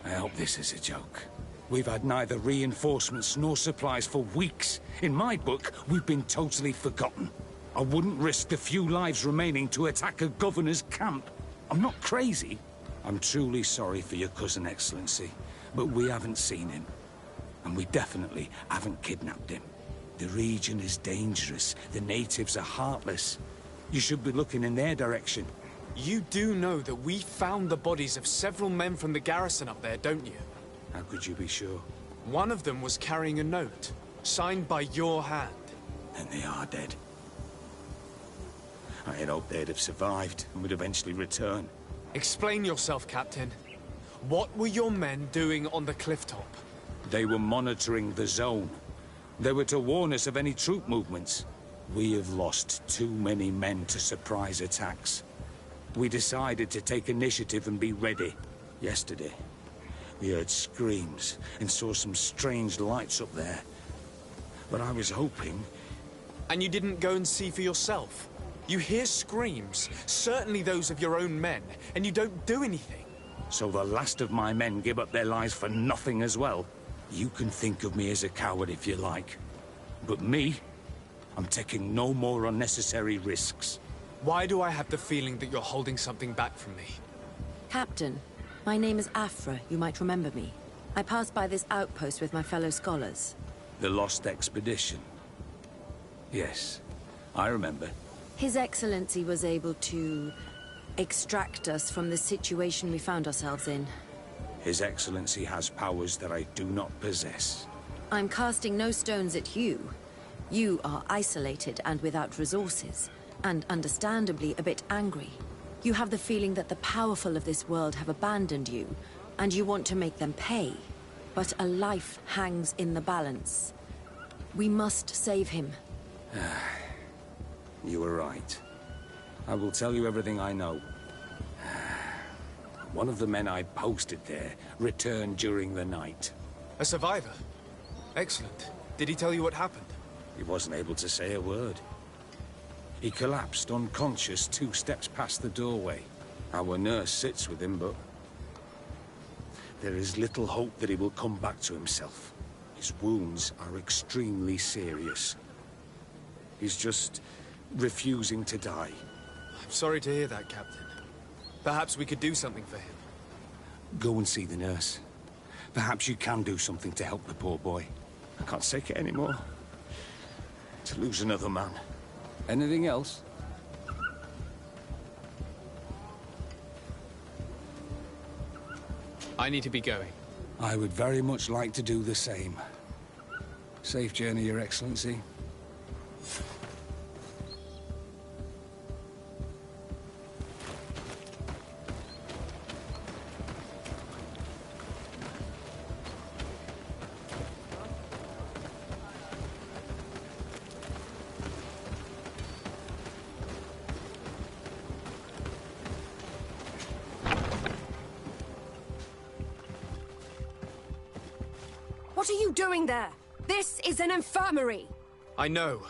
I hope this is a joke. We've had neither reinforcements nor supplies for weeks. In my book, we've been totally forgotten. I wouldn't risk the few lives remaining to attack a governor's camp. I'm not crazy. I'm truly sorry for your cousin, Excellency, but we haven't seen him. And we definitely haven't kidnapped him. The region is dangerous. The natives are heartless. You should be looking in their direction. You do know that we found the bodies of several men from the garrison up there, don't you? How could you be sure? One of them was carrying a note, signed by your hand. Then they are dead. I had hoped they'd have survived and would eventually return. Explain yourself, Captain. What were your men doing on the cliff top? They were monitoring the zone. They were to warn us of any troop movements. We have lost too many men to surprise attacks. We decided to take initiative and be ready. Yesterday, we heard screams and saw some strange lights up there. But I was hoping... And you didn't go and see for yourself? You hear screams, certainly those of your own men, and you don't do anything. So the last of my men give up their lives for nothing as well? You can think of me as a coward if you like. But me, I'm taking no more unnecessary risks. Why do I have the feeling that you're holding something back from me? Captain, my name is Afra. You might remember me. I passed by this outpost with my fellow scholars. The Lost Expedition? Yes, I remember. His Excellency was able to extract us from the situation we found ourselves in. His Excellency has powers that I do not possess. I'm casting no stones at you. You are isolated and without resources, and understandably a bit angry. You have the feeling that the powerful of this world have abandoned you, and you want to make them pay. But a life hangs in the balance. We must save him. You were right. I will tell you everything I know. One of the men I posted there returned during the night. A survivor? Excellent. Did he tell you what happened? He wasn't able to say a word. He collapsed unconscious 2 steps past the doorway. Our nurse sits with him, but... there is little hope that he will come back to himself. His wounds are extremely serious. He's just refusing to die. I'm sorry to hear that, Captain. Perhaps we could do something for him. Go and see the nurse. Perhaps you can do something to help the poor boy. I can't take it anymore. To lose another man. Anything else? I need to be going. I would very much like to do the same. Safe journey, Your Excellency. What are you doing there? This is an infirmary! I know.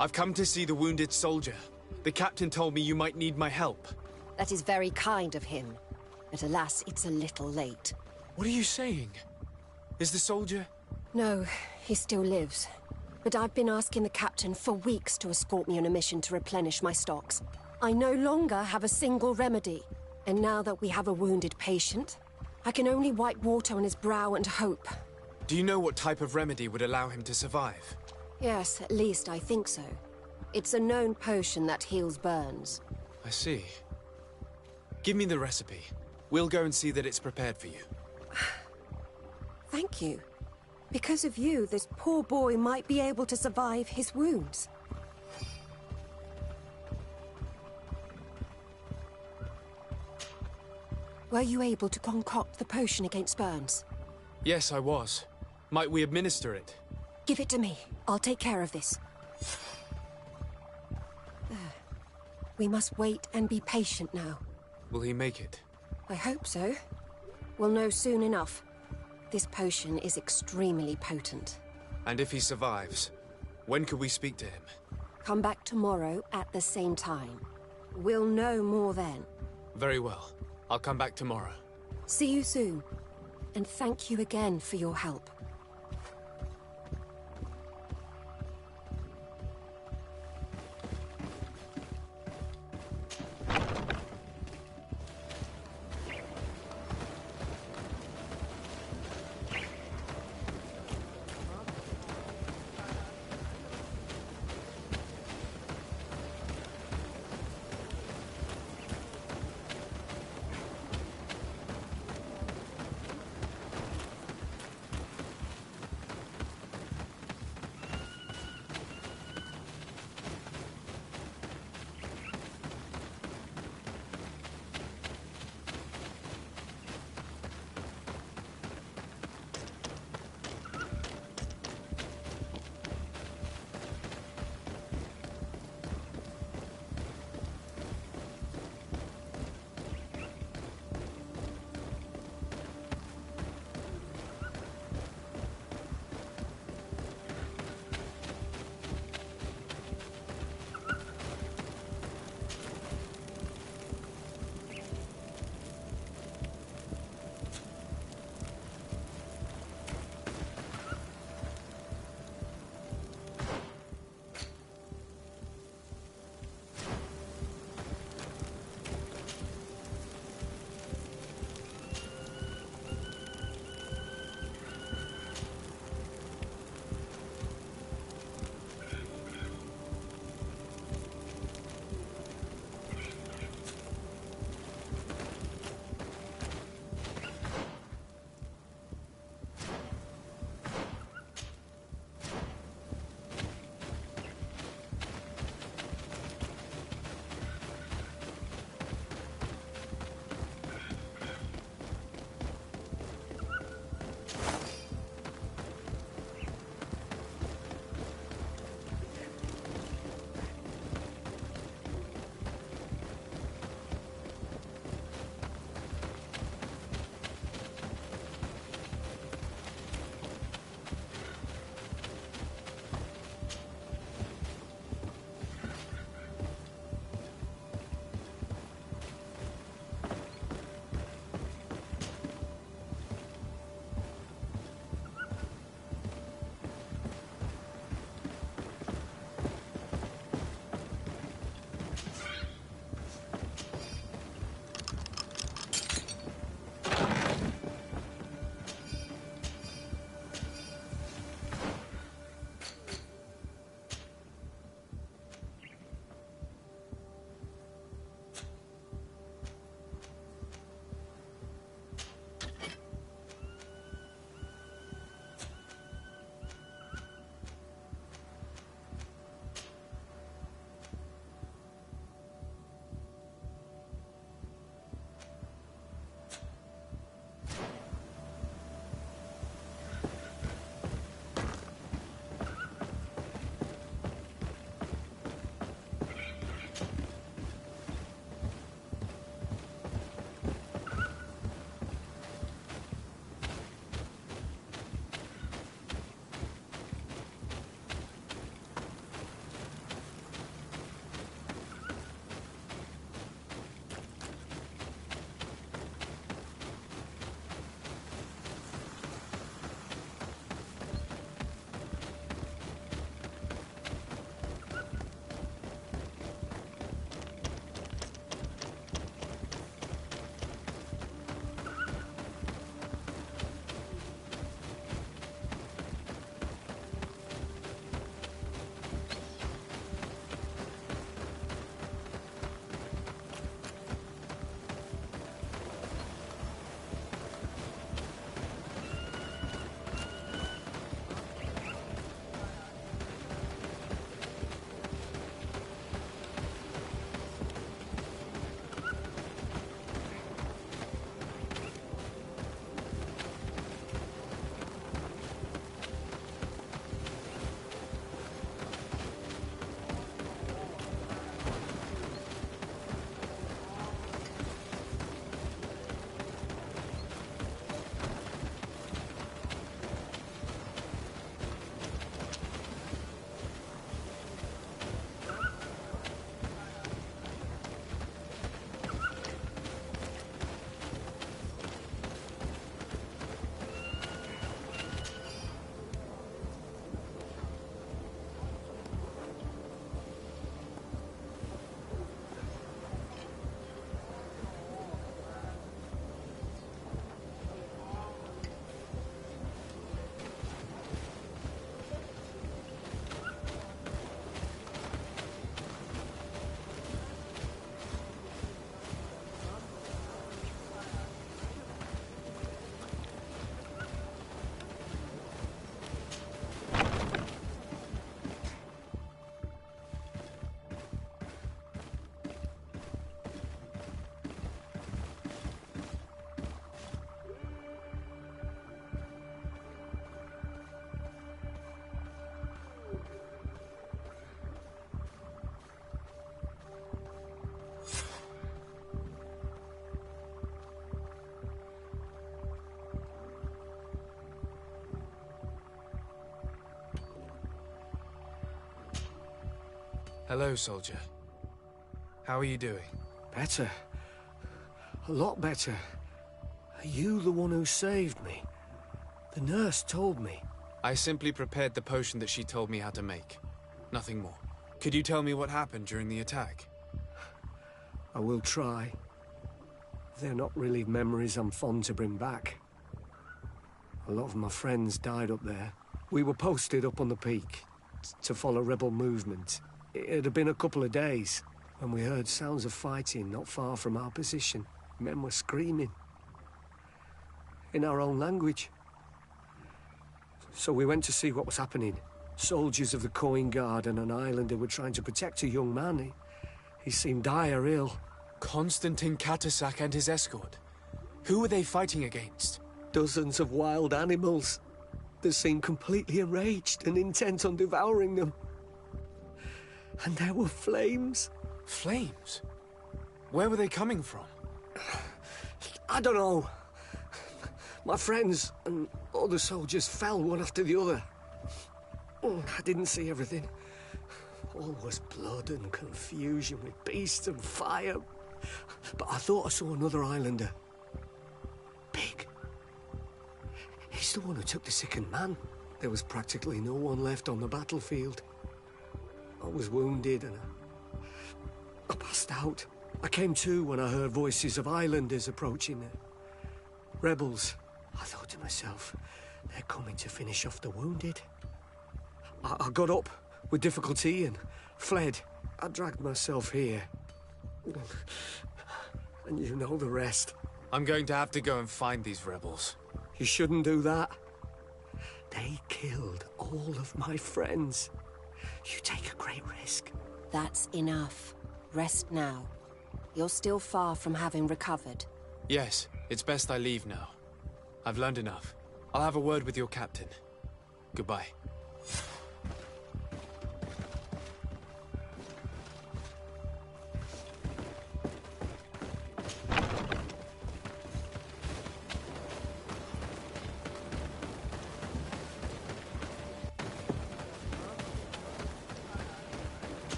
I've come to see the wounded soldier. The captain told me you might need my help. That is very kind of him. But alas, it's a little late. What are you saying? Is the soldier... No, he still lives. But I've been asking the captain for weeks to escort me on a mission to replenish my stocks. I no longer have a single remedy. And now that we have a wounded patient, I can only wipe water on his brow and hope. Do you know what type of remedy would allow him to survive? Yes, at least I think so. It's a known potion that heals burns. I see. Give me the recipe. We'll go and see that it's prepared for you. Thank you. Because of you, this poor boy might be able to survive his wounds. Were you able to concoct the potion against burns? Yes, I was. Might we administer it? Give it to me. I'll take care of this. We must wait and be patient now. Will he make it? I hope so. We'll know soon enough. This potion is extremely potent. And if he survives, when could we speak to him? Come back tomorrow at the same time. We'll know more then. Very well. I'll come back tomorrow. See you soon. And thank you again for your help. Hello, soldier. How are you doing? Better. A lot better. Are you the one who saved me? The nurse told me. I simply prepared the potion that she told me how to make. Nothing more. Could you tell me what happened during the attack? I will try. They're not really memories I'm fond to bring back. A lot of my friends died up there. We were posted up on the peak to follow rebel movement. It had been a couple of days when we heard sounds of fighting not far from our position. Men were screaming in our own language. So we went to see what was happening. Soldiers of the Coin Guard and an islander were trying to protect a young man. He seemed dire ill. Constantine Katasak and his escort. Who were they fighting against? Dozens of wild animals. They seemed completely enraged and intent on devouring them. And there were flames. Flames? Where were they coming from? I don't know. My friends and other soldiers fell one after the other. I didn't see everything. All was blood and confusion with beasts and fire. But I thought I saw another islander. Big. He's the one who took the sickened man. There was practically no one left on the battlefield. I was wounded and I passed out. I came to when I heard voices of islanders approaching. Rebels. I thought to myself, they're coming to finish off the wounded. I got up with difficulty and fled. I dragged myself here. And you know the rest. I'm going to have to go and find these rebels. You shouldn't do that. They killed all of my friends. You take a great risk. That's enough. Rest now. You're still far from having recovered. Yes, it's best I leave now. I've learned enough. I'll have a word with your captain. Goodbye.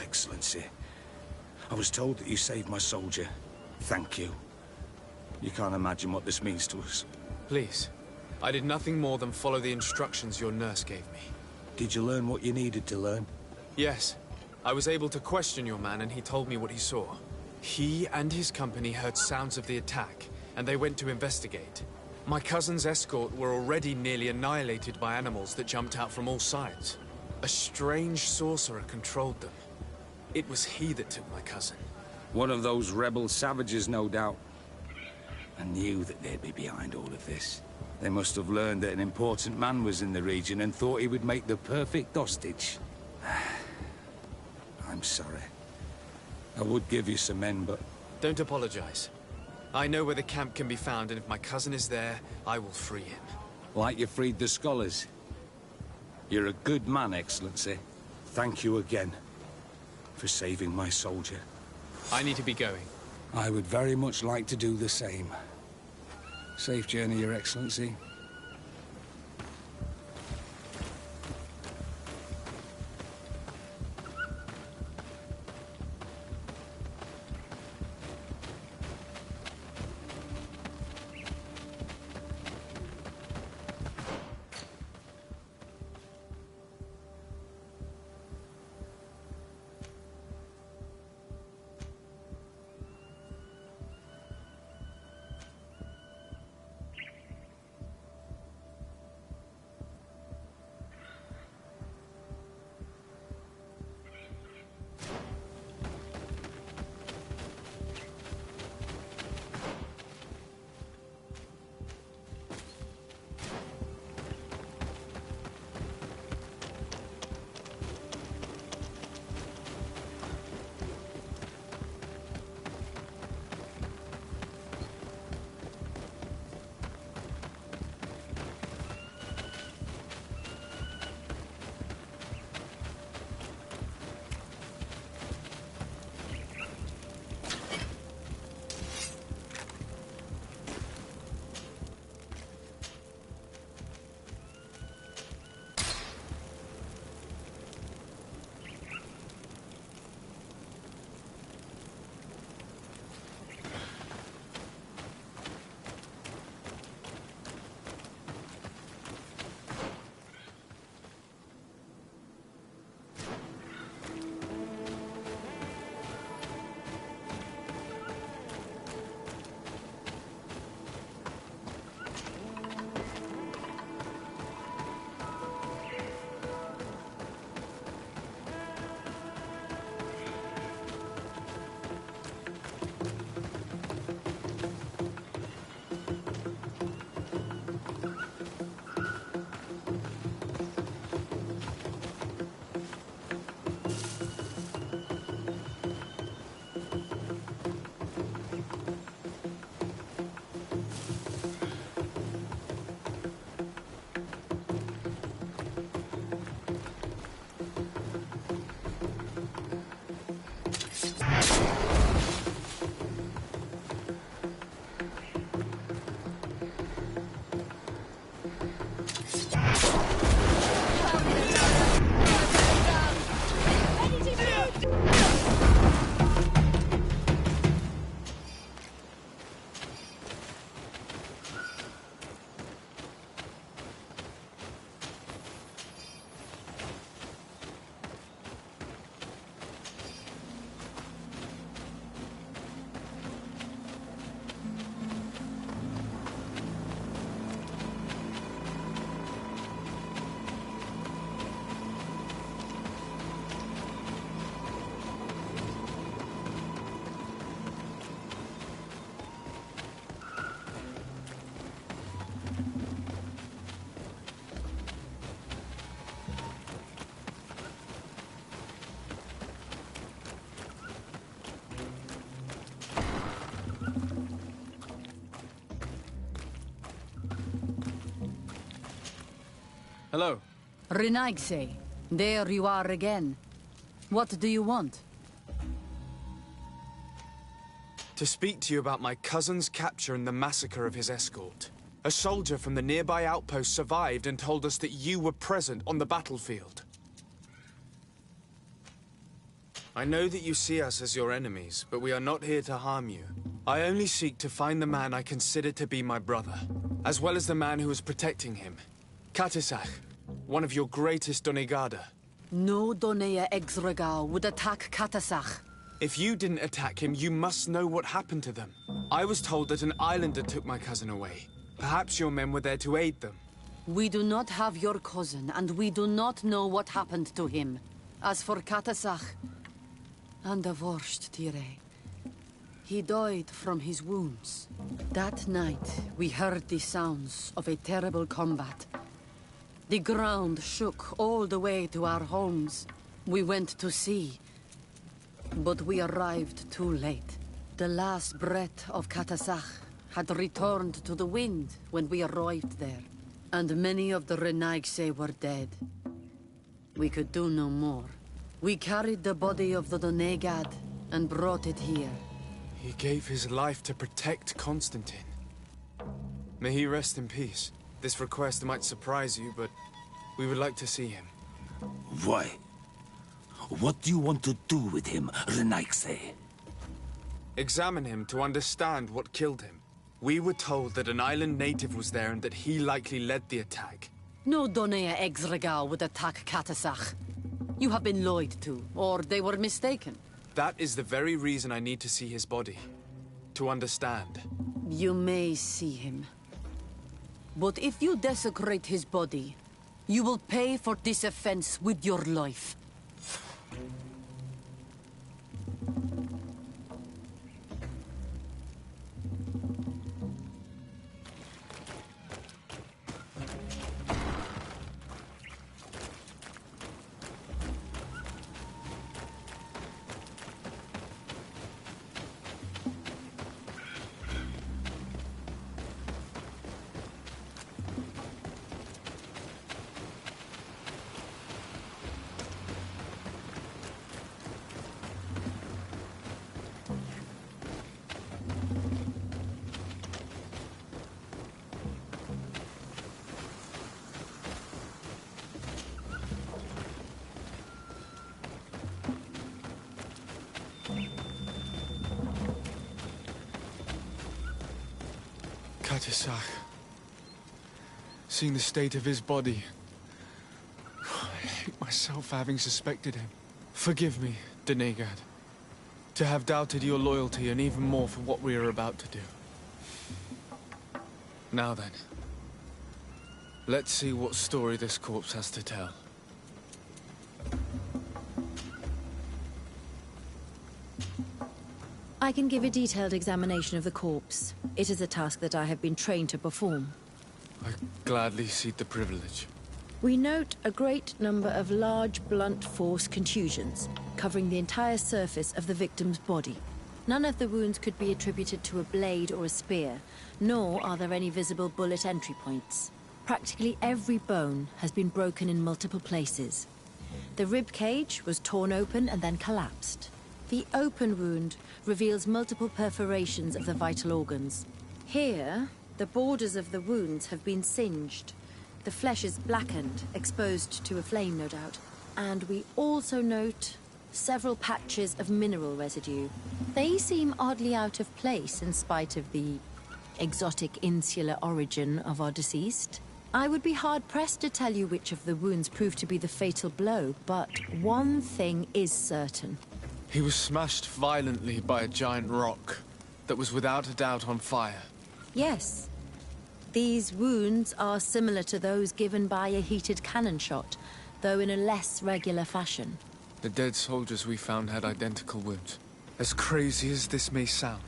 Excellency, I was told that you saved my soldier. Thank you. You can't imagine what this means to us. Please. I did nothing more than follow the instructions your nurse gave me. Did you learn what you needed to learn? Yes. I was able to question your man and he told me what he saw. He and his company heard sounds of the attack, and they went to investigate. My cousin's escort were already nearly annihilated by animals that jumped out from all sides. A strange sorcerer controlled them. It was he that took my cousin. One of those rebel savages, no doubt. I knew that they'd be behind all of this. They must have learned that an important man was in the region and thought he would make the perfect hostage. I'm sorry. I would give you some men, but... Don't apologize. I know where the camp can be found, and if my cousin is there, I will free him. Like you freed the scholars. You're a good man, Excellency. Thank you again for saving my soldier. I need to be going. I would very much like to do the same. Safe journey, Your Excellency. Hello. Renaigse, there you are again. What do you want? To speak to you about my cousin's capture and the massacre of his escort. A soldier from the nearby outpost survived and told us that you were present on the battlefield. I know that you see us as your enemies, but we are not here to harm you. I only seek to find the man I consider to be my brother, as well as the man who was protecting him. Katisach, one of your greatest Donegada. No Donea Exregal would attack Katasach. If you didn't attack him, you must know what happened to them. I was told that an islander took my cousin away. Perhaps your men were there to aid them. We do not have your cousin, and we do not know what happened to him. As for Katasach, and the worst, Tire, he died from his wounds. That night, we heard the sounds of a terrible combat. The ground shook all the way to our homes. We went to see, but we arrived too late. The last breath of Katasach had returned to the wind when we arrived there, and many of the Renaigse were dead. We could do no more. We carried the body of the Donegad and brought it here. He gave his life to protect Constantine. May he rest in peace. This request might surprise you, but we would like to see him. Why? What do you want to do with him, Renaigse? Examine him to understand what killed him. We were told that an island native was there and that he likely led the attack. No Donea Exregal would attack Katasach. You have been lied to, or they were mistaken. That is the very reason I need to see his body. To understand. You may see him. But if you desecrate his body, you will pay for this offense with your life. Katisach. Seeing the state of his body, I hate myself for having suspected him. Forgive me, Donegad, to have doubted your loyalty and even more for what we are about to do. Now then, let's see what story this corpse has to tell. I can give a detailed examination of the corpse. It is a task that I have been trained to perform. I gladly cede the privilege. We note a great number of large, blunt force contusions, covering the entire surface of the victim's body. None of the wounds could be attributed to a blade or a spear, nor are there any visible bullet entry points. Practically every bone has been broken in multiple places. The rib cage was torn open and then collapsed. The open wound reveals multiple perforations of the vital organs. Here, the borders of the wounds have been singed. The flesh is blackened, exposed to a flame, no doubt. And we also note several patches of mineral residue. They seem oddly out of place in spite of the exotic insular origin of our deceased. I would be hard-pressed to tell you which of the wounds proved to be the fatal blow, but one thing is certain. He was smashed violently by a giant rock that was without a doubt on fire. Yes. These wounds are similar to those given by a heated cannon shot, though in a less regular fashion. The dead soldiers we found had identical wounds. As crazy as this may sound,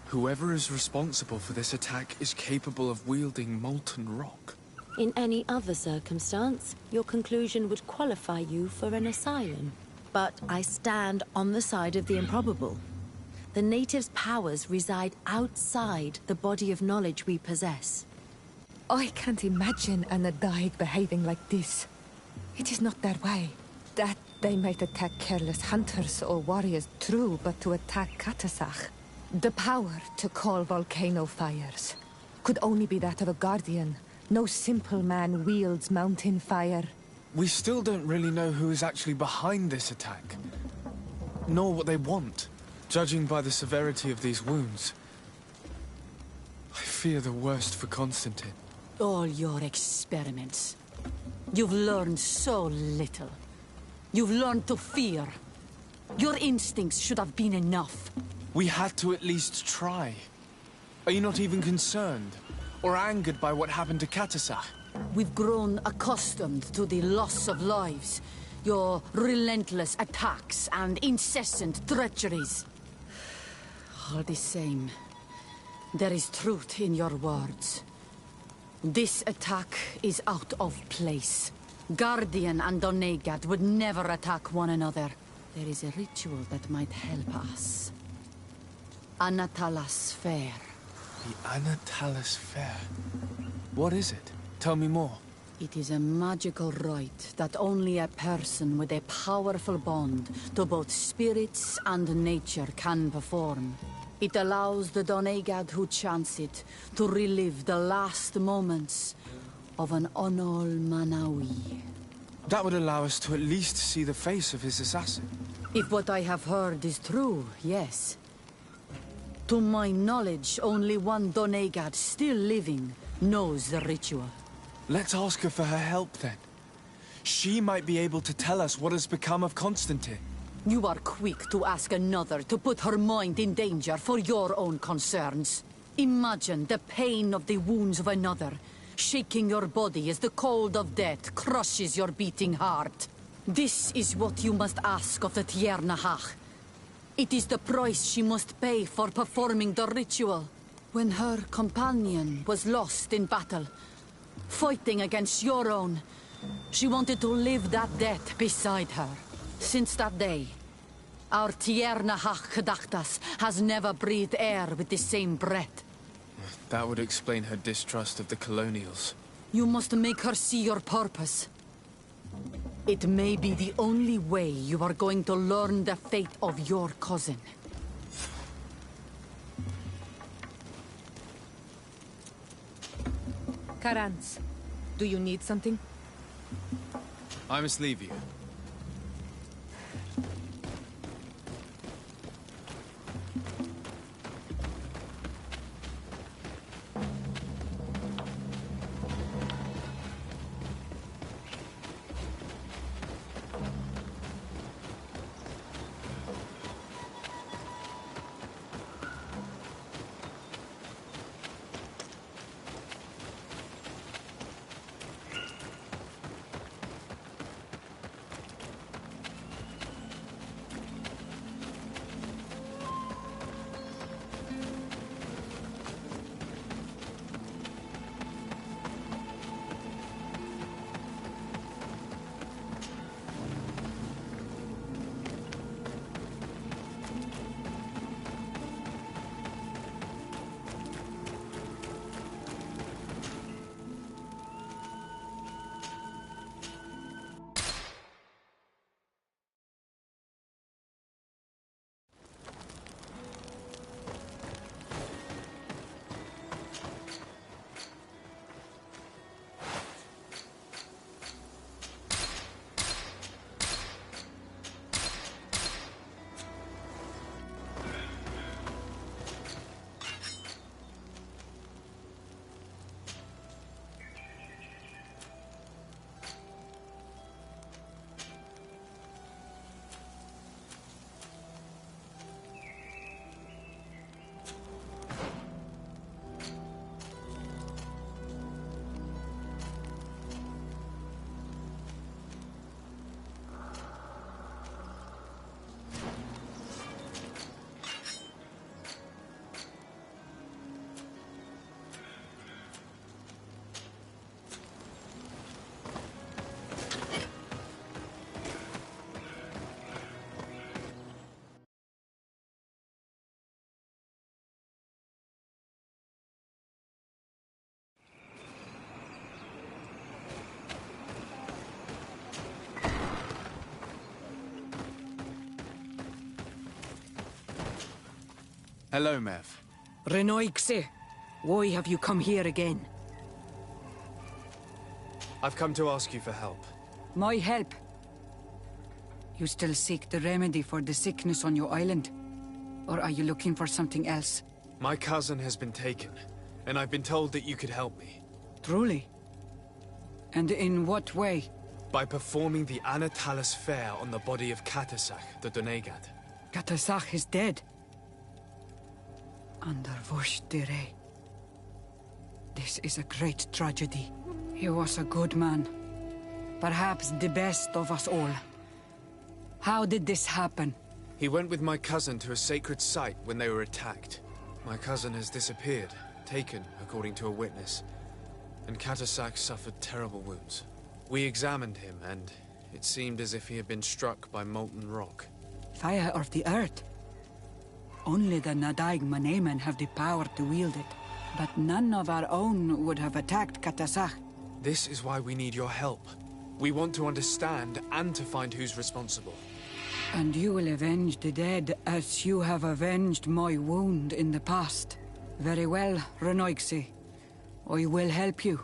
whoever is responsible for this attack is capable of wielding molten rock. In any other circumstance, your conclusion would qualify you for an asylum. But I stand on the side of the improbable. The natives' powers reside outside the body of knowledge we possess. I can't imagine an Adaig behaving like this. It is not their way. That they might attack careless hunters or warriors, true, but to attack Katasach, the power to call volcano fires, could only be that of a guardian. No simple man wields mountain fire. We still don't really know who is actually behind this attack, nor what they want. Judging by the severity of these wounds, I fear the worst for Constantine. All your experiments. You've learned so little. You've learned to fear. Your instincts should have been enough. We had to at least try. Are you not even concerned or angered by what happened to Katasach? We've grown accustomed to the loss of lives, your relentless attacks and incessant treacheries. All the same, there is truth in your words. This attack is out of place. Guardian and Donegad would never attack one another. There is a ritual that might help us. Anatalas Fair. The Anatalas Fair. What is it? Tell me more. It is a magical rite that only a person with a powerful bond to both spirits and nature can perform. It allows the Donegad who chants it to relive the last moments of an Onol Manawi. That would allow us to at least see the face of his assassin. If what I have heard is true, yes. To my knowledge, only one Donegad still living knows the ritual. Let's ask her for her help then. She might be able to tell us what has become of Constantine. You are quick to ask another to put her mind in danger for your own concerns. Imagine the pain of the wounds of another, shaking your body as the cold of death crushes your beating heart. This is what you must ask of the Tiernahach. It is the price she must pay for performing the ritual. When her companion was lost in battle, fighting against your own, she wanted to live that death beside her. Since that day, our Tiernahach Kadachtas has never breathed air with the same breath. That would explain her distrust of the colonials. You must make her see your purpose. It may be the only way you are going to learn the fate of your cousin. Karans, do you need something? I must leave you. Hello, Mev. Renoixe, why have you come here again? I've come to ask you for help. My help? You still seek the remedy for the sickness on your island? Or are you looking for something else? My cousin has been taken, and I've been told that you could help me. Truly? And in what way? By performing the Anatalis fair on the body of Katasach, the Donegad. Katasach is dead. Under Vosh Dire. This is a great tragedy. He was a good man. Perhaps the best of us all. How did this happen? He went with my cousin to a sacred site when they were attacked. My cousin has disappeared, taken, according to a witness. And Katasach suffered terrible wounds. We examined him, and it seemed as if he had been struck by molten rock. Fire of the earth? Only the Nadaig Manemen have the power to wield it. But none of our own would have attacked Katasach. This is why we need your help. We want to understand and to find who's responsible. And you will avenge the dead as you have avenged my wound in the past. Very well, Renoixe. I will help you.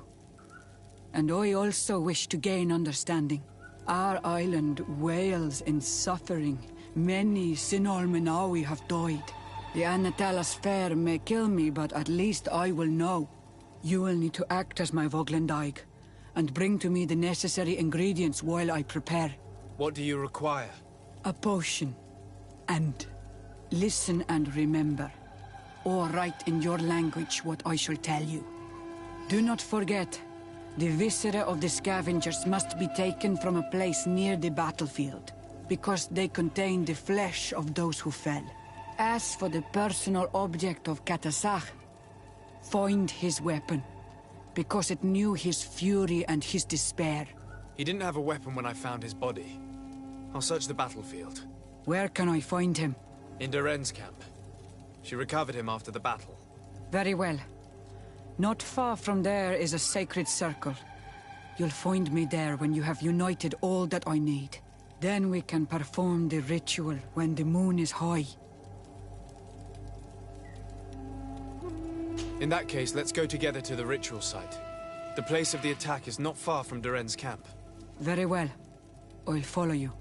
And I also wish to gain understanding. Our island wails in suffering. Many Sinol Menawi have died. The Anatalas fair may kill me, but at least I will know. You will need to act as my Voglendaig, and bring to me the necessary ingredients while I prepare. What do you require? A potion. And listen and remember, or write in your language what I shall tell you. Do not forget, the viscera of the scavengers must be taken from a place near the battlefield, because they contain the flesh of those who fell. As for the personal object of Katasach, find his weapon, because it knew his fury and his despair. He didn't have a weapon when I found his body. I'll search the battlefield. Where can I find him? In Duren's camp. She recovered him after the battle. Very well. Not far from there is a sacred circle. You'll find me there when you have united all that I need. Then we can perform the ritual when the moon is high. In that case, let's go together to the ritual site. The place of the attack is not far from Duren's camp. Very well. I'll follow you.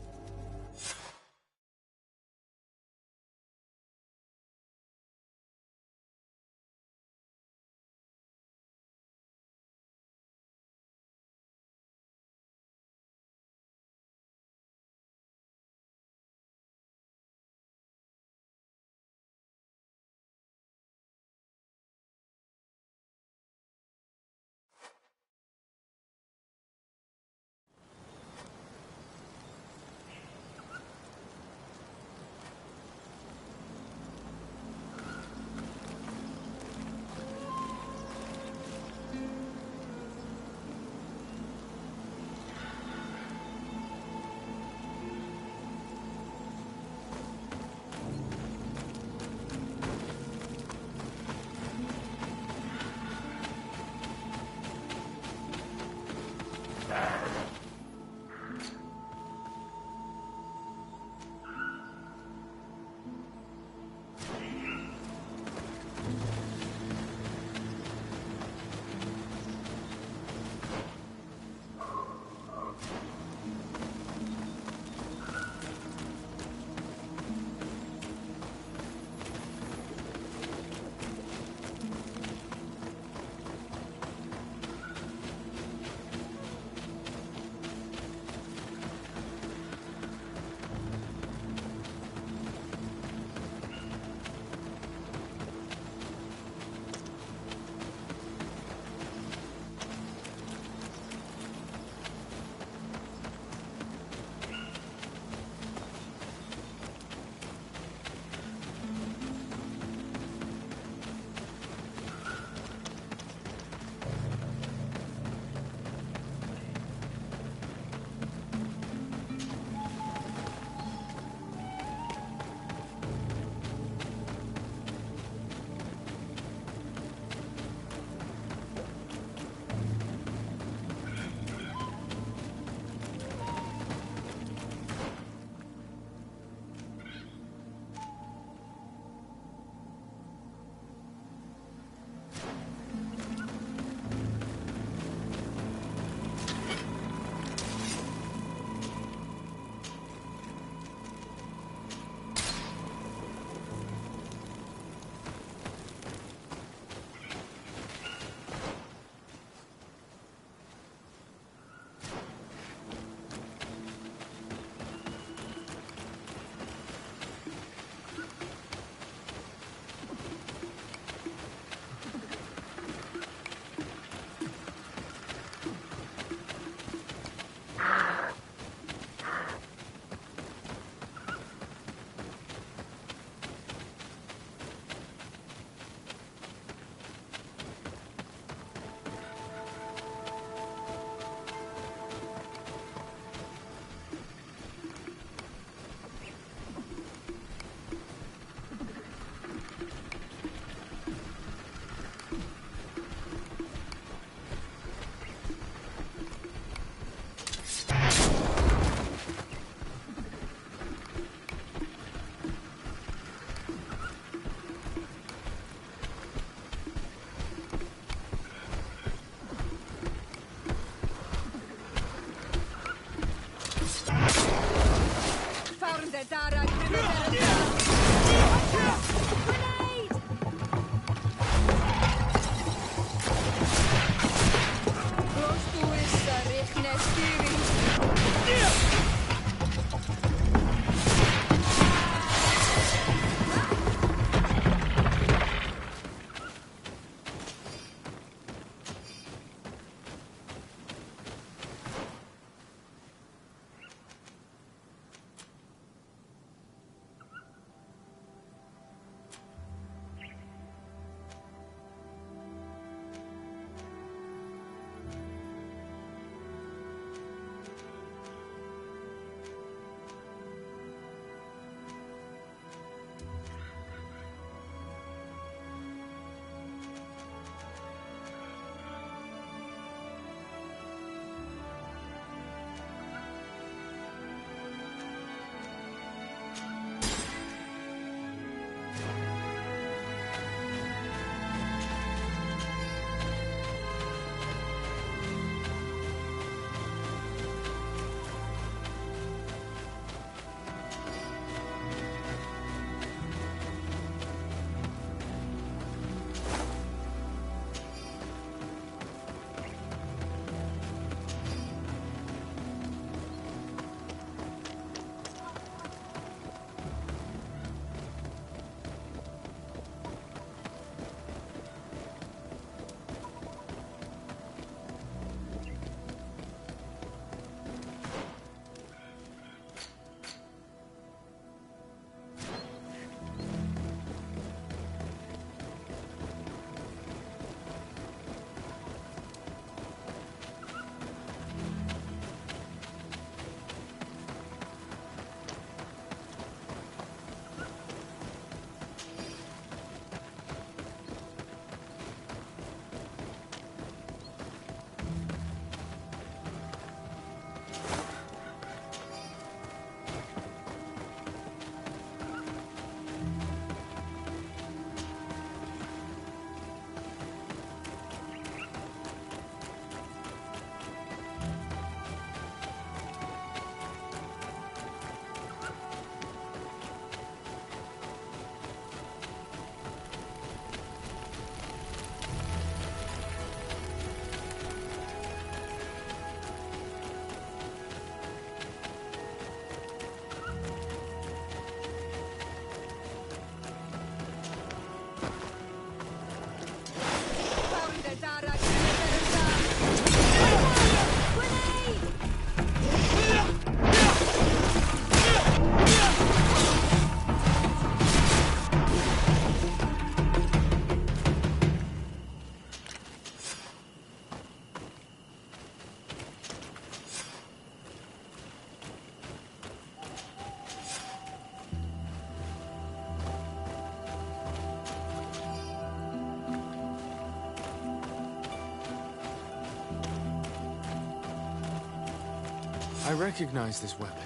I recognize this weapon.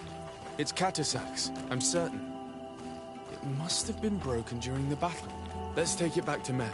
It's Katasak's, I'm certain. It must have been broken during the battle. Let's take it back to Mev.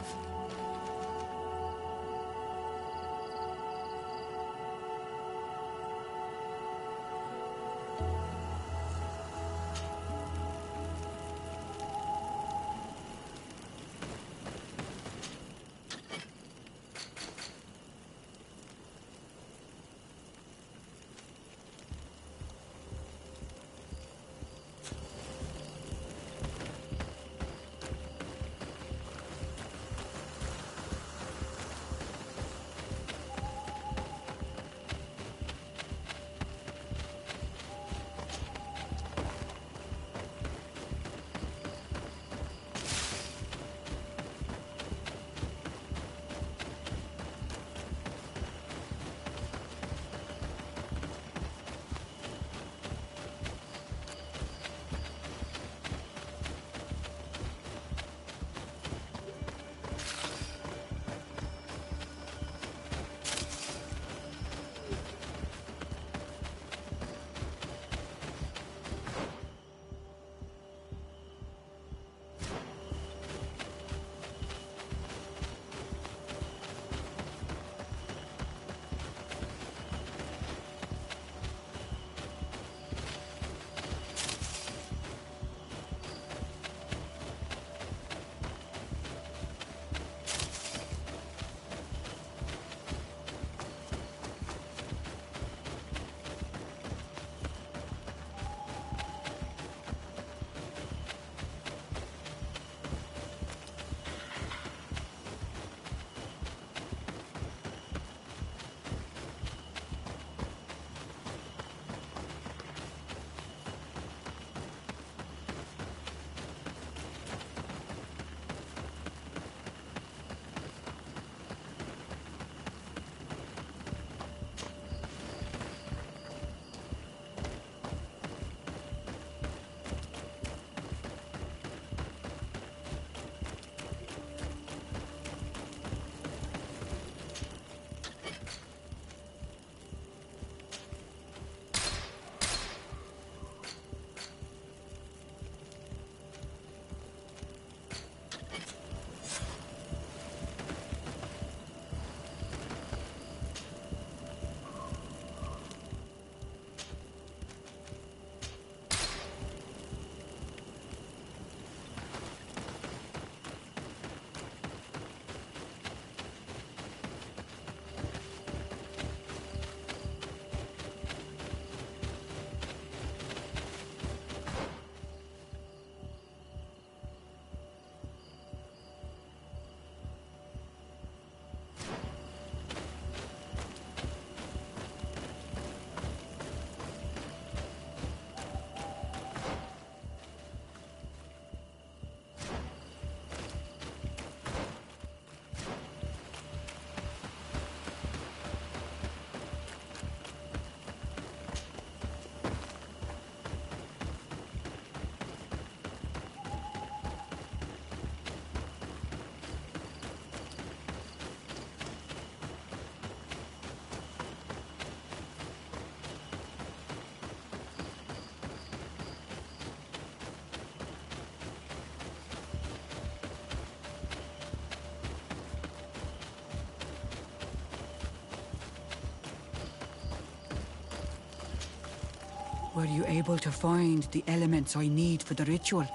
Were you able to find the elements I need for the ritual?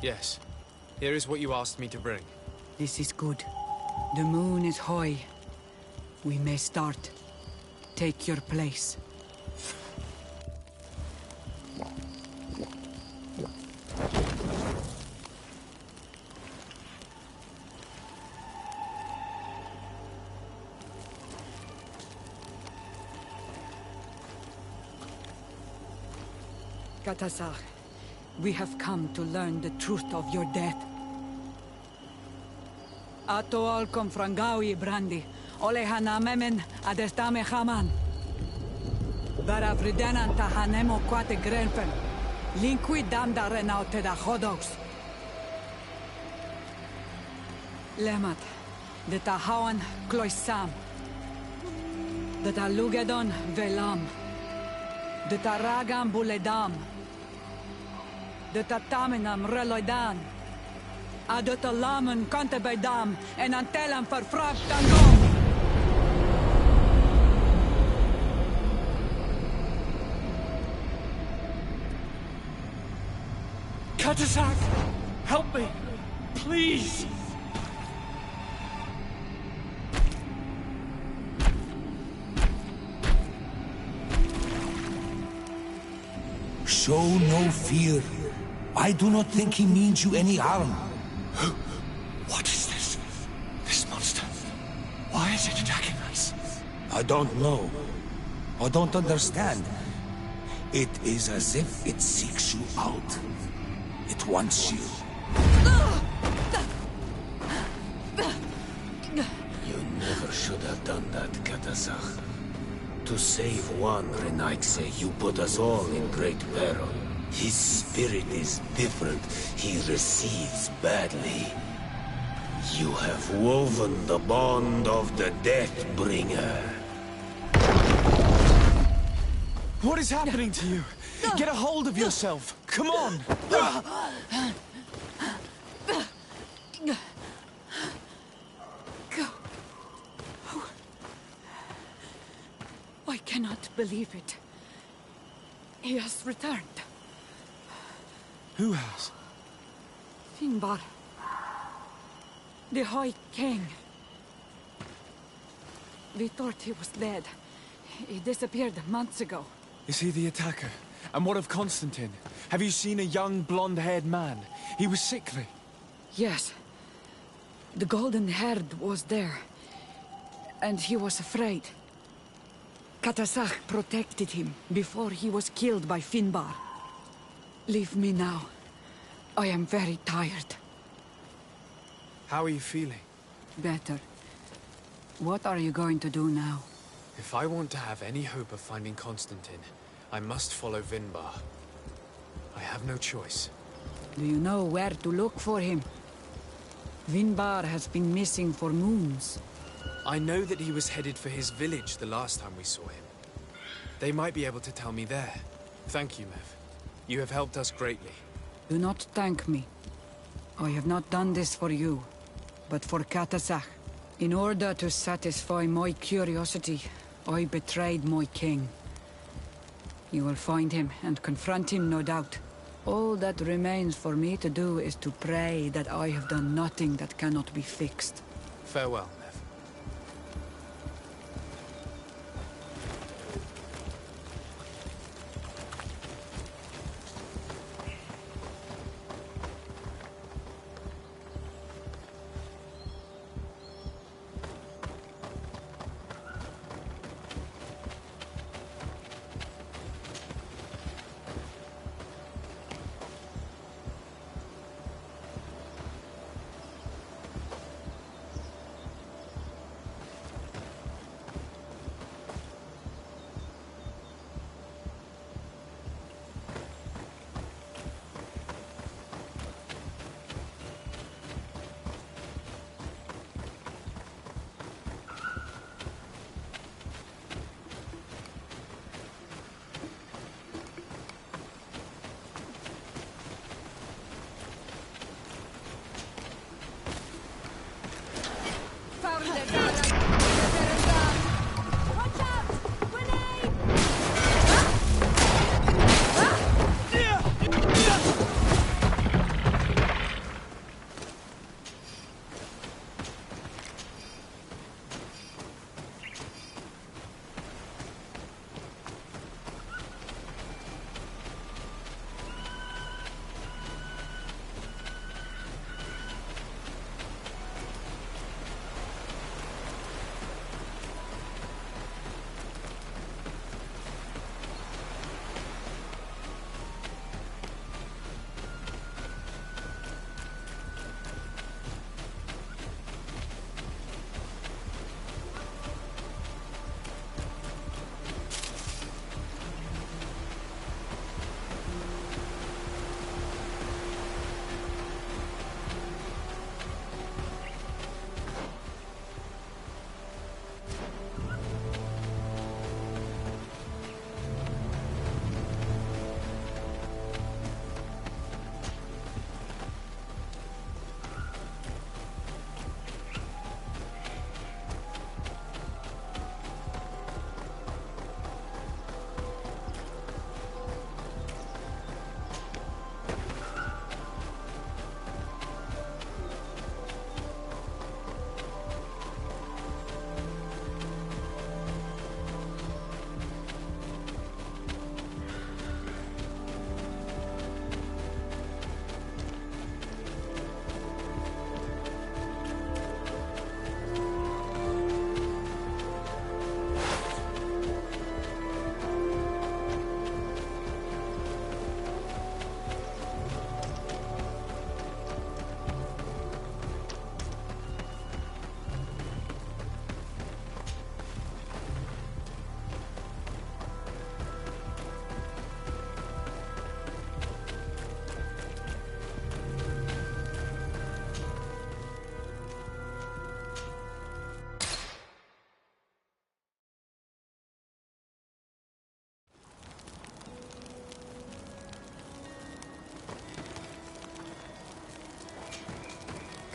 Yes. Here is what you asked me to bring. This is good. The moon is high. We may start. Take your place. Katasar, we have come to learn the truth of your death. Ato al confrangawi brandi, ole hanamemen adestame haman. Bara vridenan tahanemo quate grenfen, linkui damda renaute da hodos. Lemat, de tahawan kloisam, de talugedon velam, de taragam buledam, de tatamenam reloidan, de talamen kante beidam, en antelam verfragt tangom. Katasak! Help me! Please! Show no fear. I do not think he means you any harm. What is this? This monster? Why is it attacking us? I don't know. I don't understand. It is as if it seeks you out. It wants you. You never should have done that, Katasach. To save one Renaikse, you put us all in great peril. His spirit is different. He recedes badly. You have woven the bond of the Deathbringer. What is happening to you? Get a hold of yourself. Come on. I cannot believe it. He has returned. Who has? Finbar. The High King. We thought he was dead. He disappeared months ago. Is he the attacker? And what of Constantine? Have you seen a young, blonde-haired man? He was sickly. Yes. The golden-haired was there. And he was afraid. Katasach protected him before he was killed by Finbar. Leave me now. I am very tired. How are you feeling? Better. What are you going to do now? If I want to have any hope of finding Constantine, I must follow Vinbar. I have no choice. Do you know where to look for him? Vinbar has been missing for moons. I know that he was headed for his village the last time we saw him. They might be able to tell me there. Thank you, Mev. You have helped us greatly. Do not thank me. I have not done this for you, but for Katasach. In order to satisfy my curiosity, I betrayed my king. You will find him and confront him, no doubt. All that remains for me to do is to pray that I have done nothing that cannot be fixed. Farewell, Mev.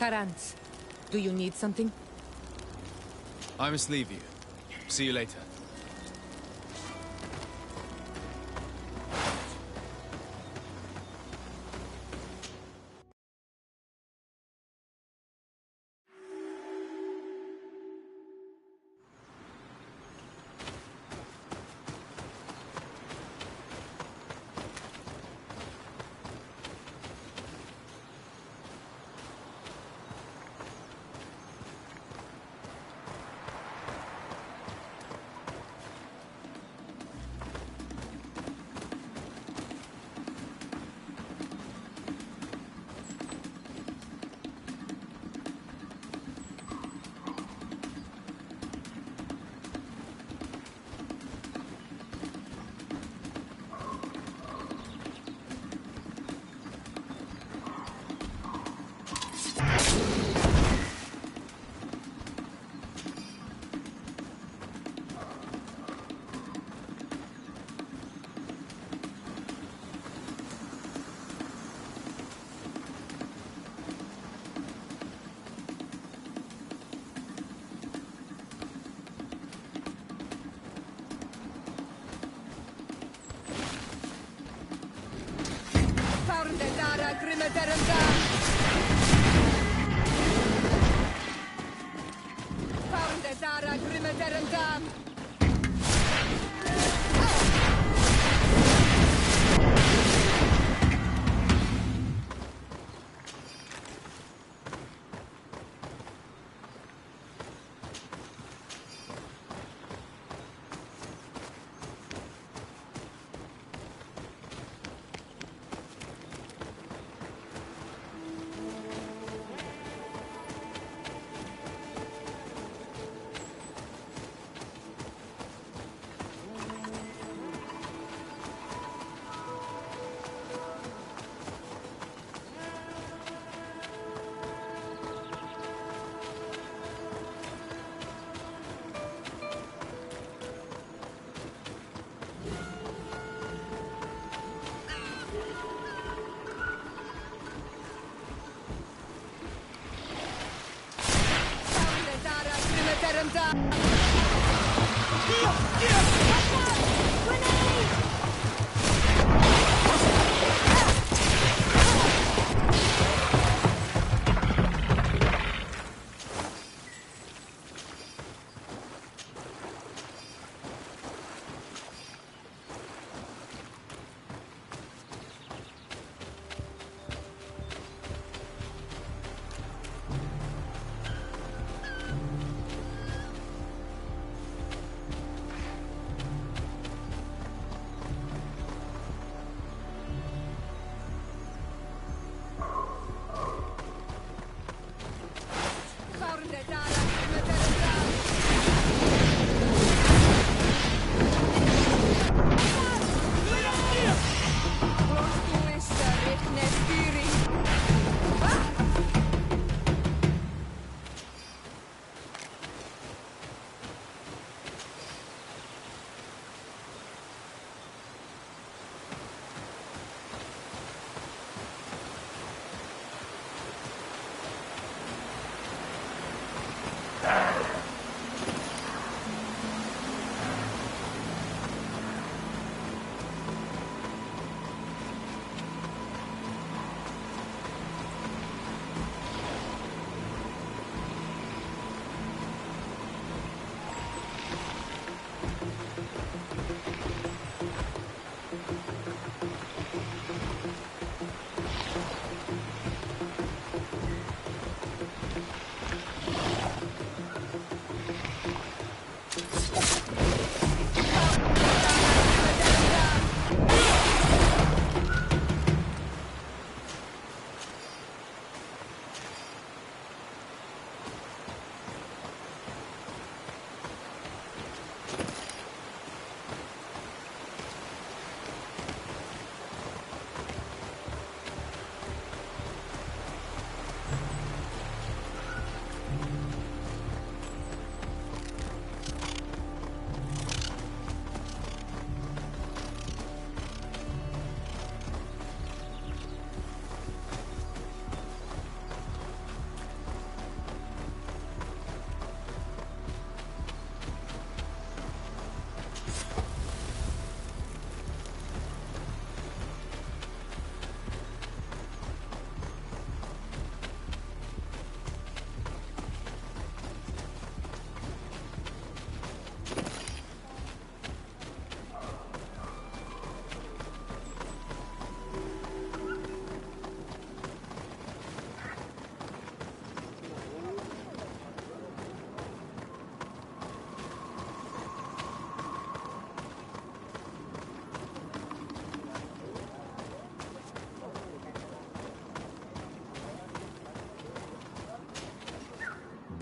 Karans, do you need something? I must leave you. See you later.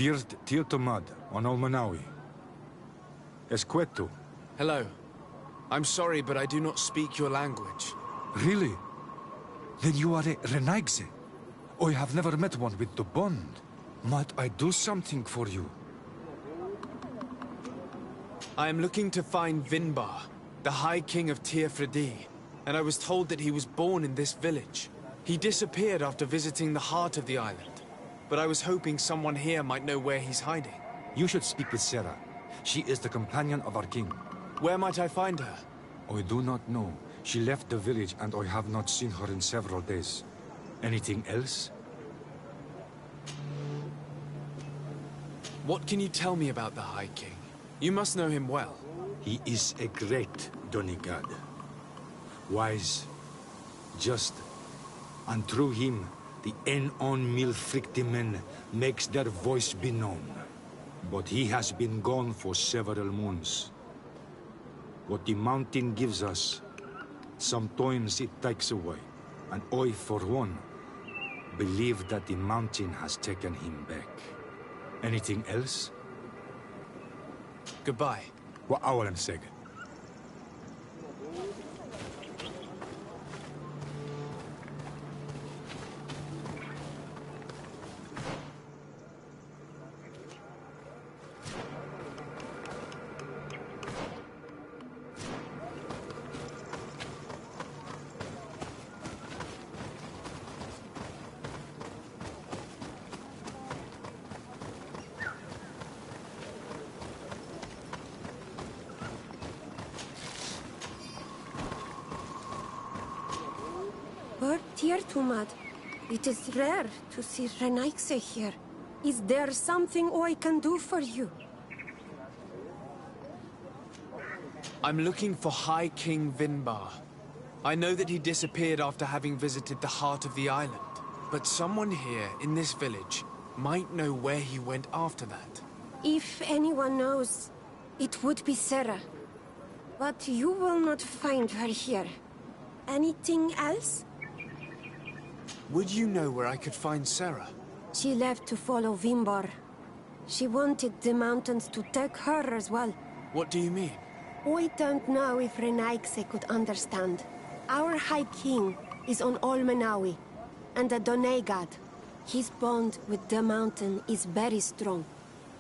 Bird Tirtomad on Olmanawi. Esqueto. Hello. I'm sorry, but I do not speak your language. Really? Then you are a Renaigse. I have never met one with the bond. Might I do something for you? I am looking to find Vinbar, the High King of Tirfredi, and I was told that he was born in this village. He disappeared after visiting the heart of the island, but I was hoping someone here might know where he's hiding. You should speak with Sarah. She is the companion of our king. Where might I find her? I do not know. She left the village and I have not seen her in several days. Anything else? What can you tell me about the High King? You must know him well. He is a great Donegad. Wise, just, and through him, the En-on Milfrictimen makes their voice be known. But he has been gone for several moons. What the mountain gives us, sometimes it takes away. And I, for one, believe that the mountain has taken him back. Anything else? Goodbye. What I say. Lord Tirtumad, it is rare to see Renaigse here. Is there something I can do for you? I'm looking for High King Vinbar. I know that he disappeared after having visited the heart of the island. But someone here, in this village, might know where he went after that. If anyone knows, it would be Sarah. But you will not find her here. Anything else? Would you know where I could find Sarah? She left to follow Vinbar. She wanted the mountains to take her as well. What do you mean? I don't know if Renaigse could understand. Our High King is on Olmenawi, and a Donegad. His bond with the mountain is very strong.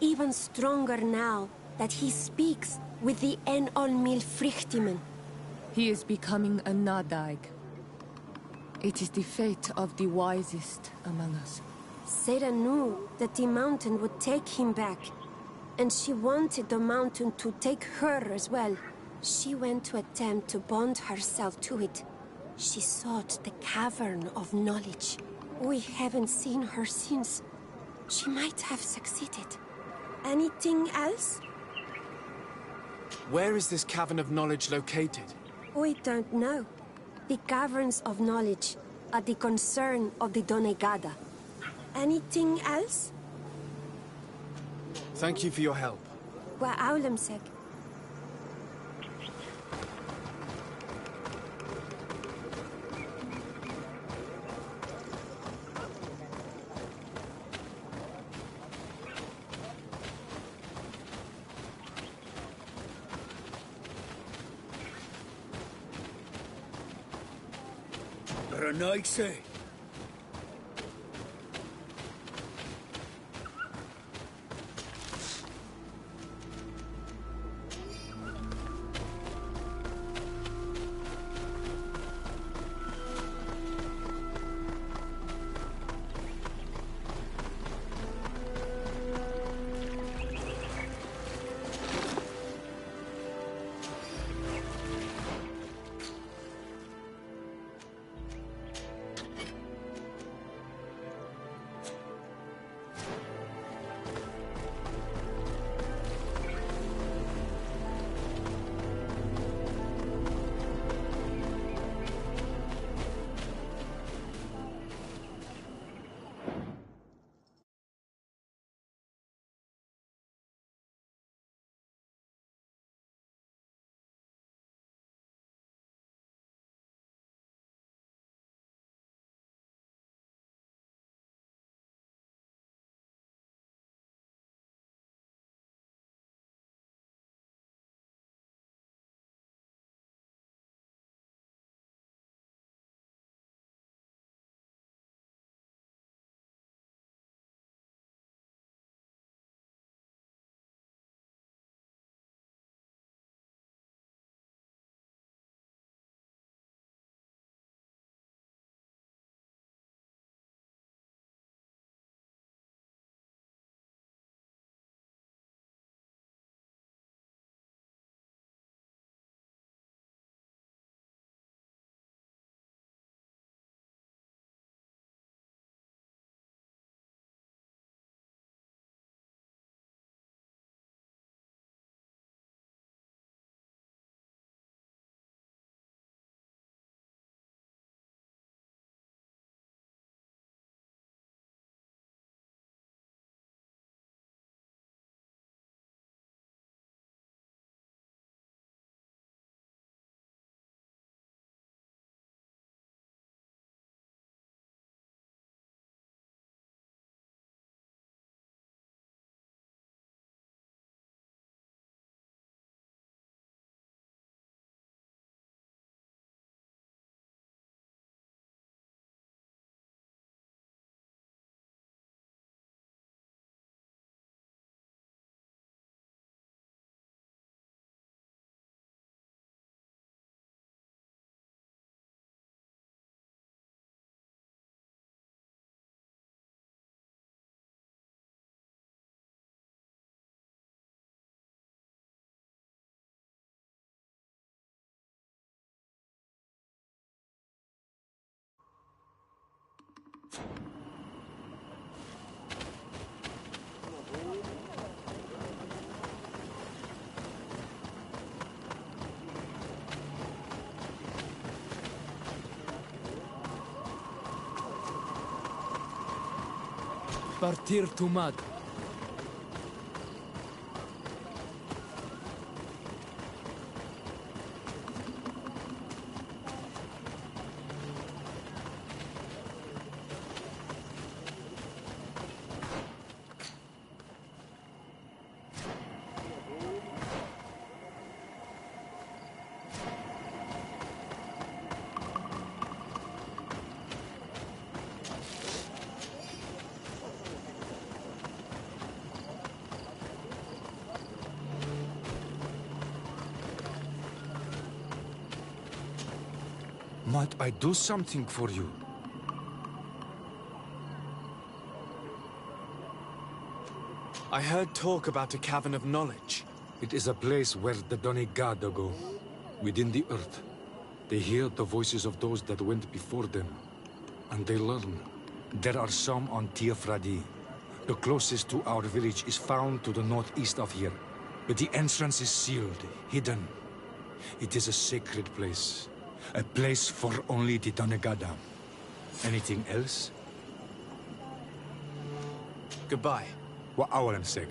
Even stronger now that he speaks with the En-on Milfrictimen. He is becoming a Nadaig. It is the fate of the wisest among us. Sarah knew that the mountain would take him back, and she wanted the mountain to take her as well. She went to attempt to bond herself to it. She sought the cavern of knowledge. We haven't seen her since. She might have succeeded. Anything else? Where is this cavern of knowledge located? We don't know. The caverns of knowledge are the concern of the Donegada. Anything else? Thank you for your help. Wa Aulemsek. Renaigse. Partir to Mad. Might I do something for you? I heard talk about a cavern of knowledge. It is a place where the Donegada go, within the earth. They hear the voices of those that went before them, and they learn. There are some on Tiafradi. The closest to our village is found to the northeast of here, but the entrance is sealed, hidden. It is a sacred place. A place for only the Donegada. Anything else? Goodbye. Wa awalan seg.